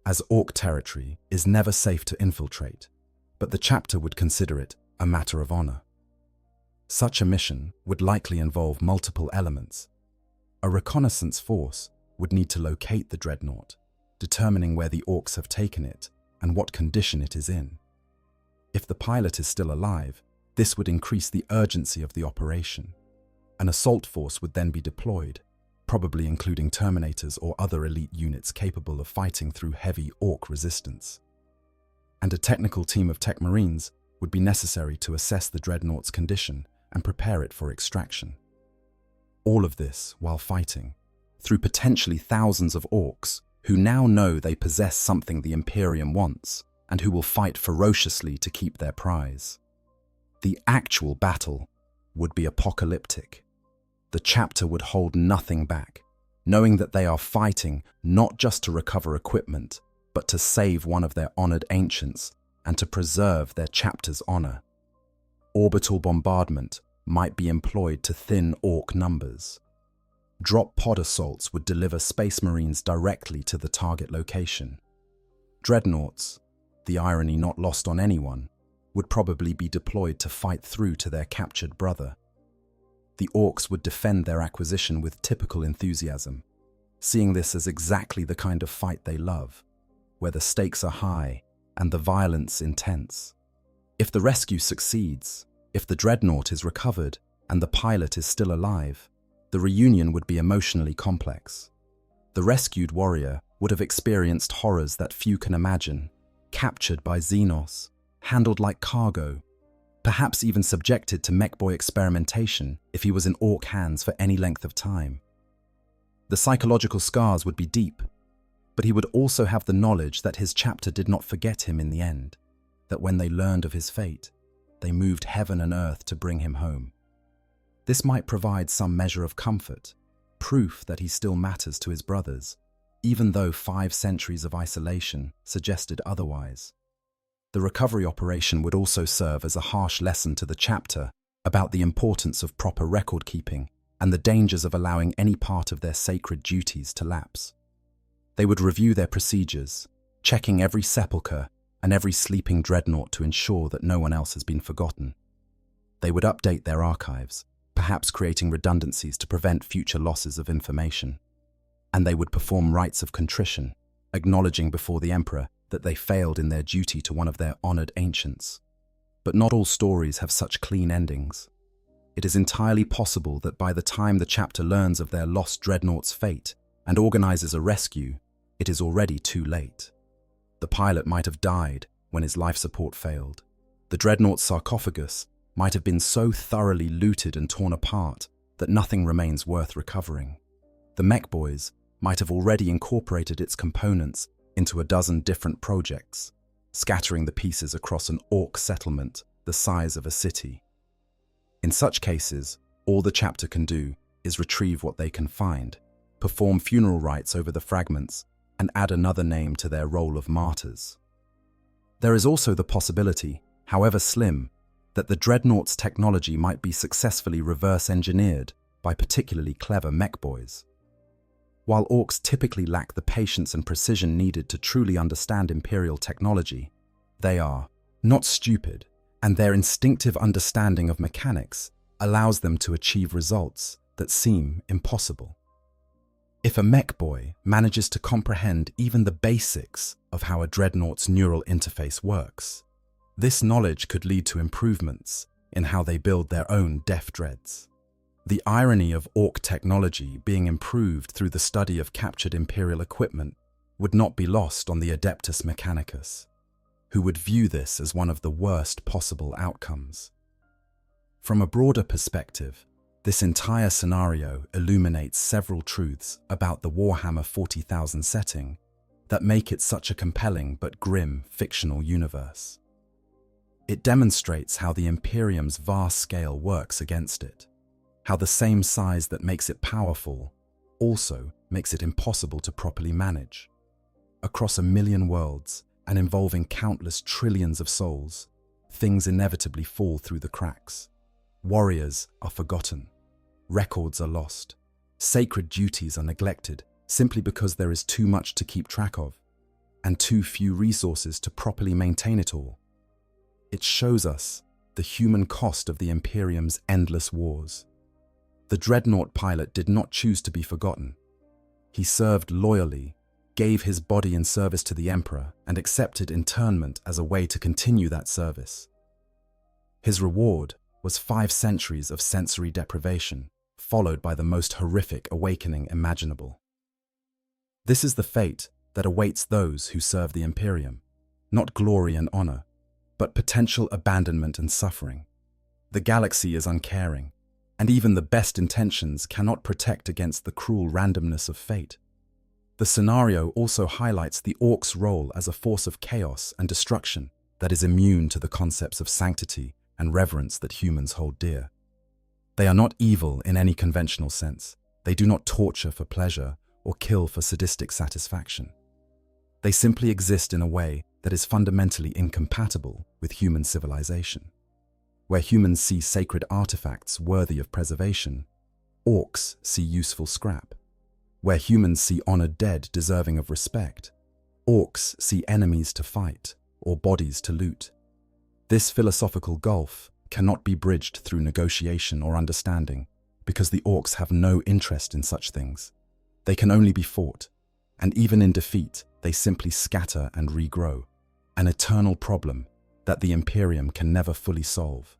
as Ork territory is never safe to infiltrate, but the chapter would consider it a matter of honor. Such a mission would likely involve multiple elements. A reconnaissance force would need to locate the dreadnought, determining where the Orks have taken it and what condition it is in. If the pilot is still alive, this would increase the urgency of the operation. An assault force would then be deployed, probably including Terminators or other elite units capable of fighting through heavy Ork resistance. And a technical team of tech marines would be necessary to assess the dreadnought's condition and prepare it for extraction. All of this while fighting through potentially thousands of Orks who now know they possess something the Imperium wants and who will fight ferociously to keep their prize. The actual battle would be apocalyptic. The chapter would hold nothing back, knowing that they are fighting not just to recover equipment, but to save one of their honored ancients and to preserve their chapter's honor. Orbital bombardment might be employed to thin Ork numbers. Drop pod assaults would deliver Space Marines directly to the target location. Dreadnoughts, the irony not lost on anyone, would probably be deployed to fight through to their captured brother. The Orks would defend their acquisition with typical enthusiasm, seeing this as exactly the kind of fight they love, where the stakes are high and the violence intense. If the rescue succeeds, if the dreadnought is recovered and the pilot is still alive, the reunion would be emotionally complex. The rescued warrior would have experienced horrors that few can imagine, captured by Xenos, handled like cargo, perhaps even subjected to mechboy experimentation if he was in Ork hands for any length of time. The psychological scars would be deep, but he would also have the knowledge that his chapter did not forget him in the end, that when they learned of his fate, they moved heaven and earth to bring him home. This might provide some measure of comfort, proof that he still matters to his brothers, even though 5 centuries of isolation suggested otherwise. The recovery operation would also serve as a harsh lesson to the chapter about the importance of proper record keeping and the dangers of allowing any part of their sacred duties to lapse. They would review their procedures, checking every sepulchre and every sleeping dreadnought to ensure that no one else has been forgotten. They would update their archives, perhaps creating redundancies to prevent future losses of information. And they would perform rites of contrition, acknowledging before the Emperor that they failed in their duty to one of their honored ancients. But not all stories have such clean endings. It is entirely possible that by the time the chapter learns of their lost dreadnought's fate and organizes a rescue, it is already too late. The pilot might have died when his life support failed. The dreadnought's sarcophagus might have been so thoroughly looted and torn apart that nothing remains worth recovering. The mech boys might have already incorporated its components into a dozen different projects, scattering the pieces across an Ork settlement the size of a city. In such cases, all the chapter can do is retrieve what they can find, perform funeral rites over the fragments, and add another name to their roll of martyrs. There is also the possibility, however slim, that the dreadnought's technology might be successfully reverse-engineered by particularly clever mech boys. While Orks typically lack the patience and precision needed to truly understand Imperial technology, they are not stupid, and their instinctive understanding of mechanics allows them to achieve results that seem impossible. If a mech boy manages to comprehend even the basics of how a dreadnought's neural interface works, this knowledge could lead to improvements in how they build their own def dreads. The irony of Ork technology being improved through the study of captured Imperial equipment would not be lost on the Adeptus Mechanicus, who would view this as one of the worst possible outcomes. From a broader perspective, this entire scenario illuminates several truths about the Warhammer 40,000 setting that make it such a compelling but grim fictional universe. It demonstrates how the Imperium's vast scale works against it, how the same size that makes it powerful also makes it impossible to properly manage. Across 1,000,000 worlds and involving countless trillions of souls, things inevitably fall through the cracks. Warriors are forgotten, records are lost, sacred duties are neglected simply because there is too much to keep track of, and too few resources to properly maintain it all. It shows us the human cost of the Imperium's endless wars. The Dreadnought pilot did not choose to be forgotten. He served loyally, gave his body in service to the Emperor, and accepted internment as a way to continue that service. His reward was 5 centuries of sensory deprivation, followed by the most horrific awakening imaginable. This is the fate that awaits those who serve the Imperium, not glory and honor, but potential abandonment and suffering. The galaxy is uncaring, and even the best intentions cannot protect against the cruel randomness of fate. The scenario also highlights the Orks' role as a force of chaos and destruction that is immune to the concepts of sanctity and reverence that humans hold dear. They are not evil in any conventional sense. They do not torture for pleasure or kill for sadistic satisfaction. They simply exist in a way that is fundamentally incompatible with human civilization. Where humans see sacred artifacts worthy of preservation, Orks see useful scrap. Where humans see honored dead deserving of respect, Orks see enemies to fight or bodies to loot. This philosophical gulf cannot be bridged through negotiation or understanding because the Orks have no interest in such things. They can only be fought, and even in defeat, they simply scatter and regrow, an eternal problem that the Imperium can never fully solve.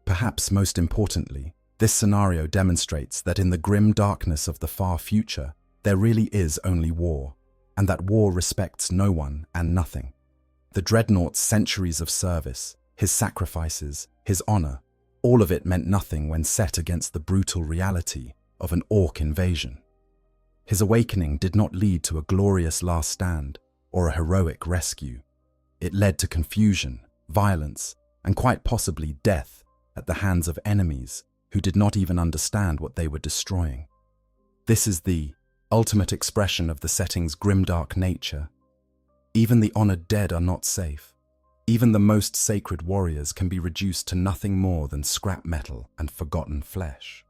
Perhaps most importantly, this scenario demonstrates that in the grim darkness of the far future, there really is only war, and that war respects no one and nothing. The Dreadnought's centuries of service, his sacrifices, his honor, all of it meant nothing when set against the brutal reality of an Ork invasion. His awakening did not lead to a glorious last stand or a heroic rescue. It led to confusion, violence, and quite possibly death at the hands of enemies who did not even understand what they were destroying. This is the ultimate expression of the setting's grimdark nature. Even the honored dead are not safe. Even the most sacred warriors can be reduced to nothing more than scrap metal and forgotten flesh.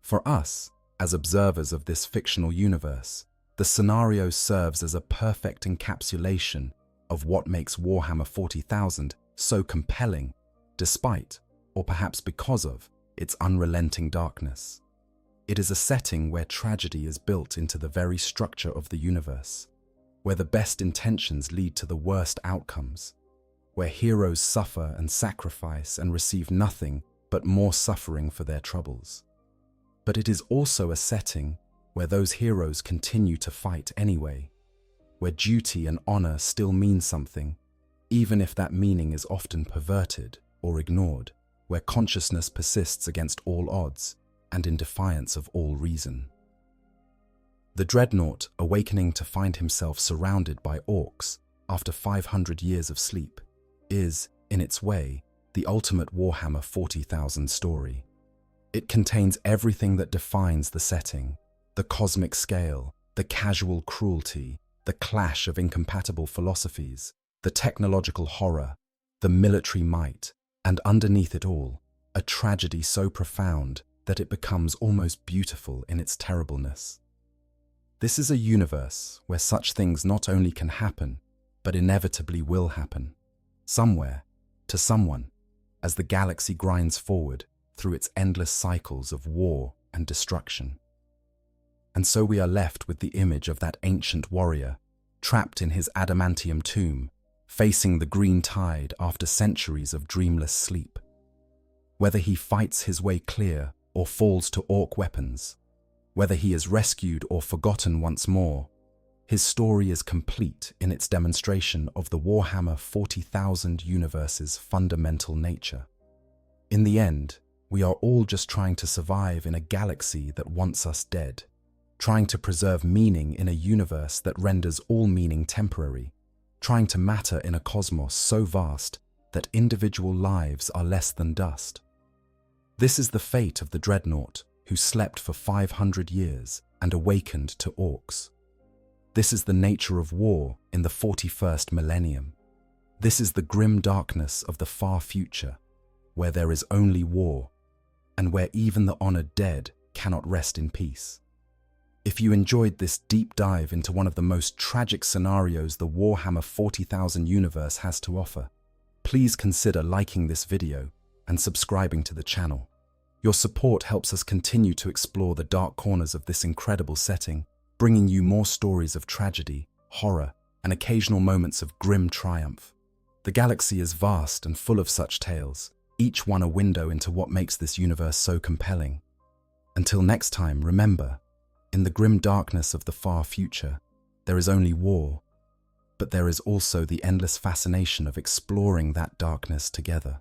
For us, as observers of this fictional universe, the scenario serves as a perfect encapsulation of what makes Warhammer 40,000 so compelling, despite, or perhaps because of, its unrelenting darkness. It is a setting where tragedy is built into the very structure of the universe, where the best intentions lead to the worst outcomes, where heroes suffer and sacrifice and receive nothing but more suffering for their troubles. But it is also a setting where those heroes continue to fight anyway, where duty and honor still mean something, even if that meaning is often perverted or ignored, where consciousness persists against all odds and in defiance of all reason. The Dreadnought, awakening to find himself surrounded by Orks after 500 years of sleep, is, in its way, the ultimate Warhammer 40,000 story. It contains everything that defines the setting: the cosmic scale, the casual cruelty, the clash of incompatible philosophies, the technological horror, the military might, and underneath it all, a tragedy so profound that it becomes almost beautiful in its terribleness. This is a universe where such things not only can happen, but inevitably will happen, somewhere, to someone, as the galaxy grinds forward through its endless cycles of war and destruction. And so we are left with the image of that ancient warrior, trapped in his adamantium tomb, facing the green tide after centuries of dreamless sleep. Whether he fights his way clear or falls to orc weapons, whether he is rescued or forgotten once more, his story is complete in its demonstration of the Warhammer 40,000 universe's fundamental nature. In the end, we are all just trying to survive in a galaxy that wants us dead, trying to preserve meaning in a universe that renders all meaning temporary, trying to matter in a cosmos so vast that individual lives are less than dust. This is the fate of the Dreadnought, who slept for 500 years and awakened to Orks. This is the nature of war in the 41st millennium. This is the grim darkness of the far future, where there is only war, and where even the honored dead cannot rest in peace. If you enjoyed this deep dive into one of the most tragic scenarios the Warhammer 40,000 universe has to offer, please consider liking this video and subscribing to the channel. Your support helps us continue to explore the dark corners of this incredible setting, bringing you more stories of tragedy, horror, and occasional moments of grim triumph. The galaxy is vast and full of such tales, each one a window into what makes this universe so compelling. Until next time, remember, in the grim darkness of the far future, there is only war, but there is also the endless fascination of exploring that darkness together.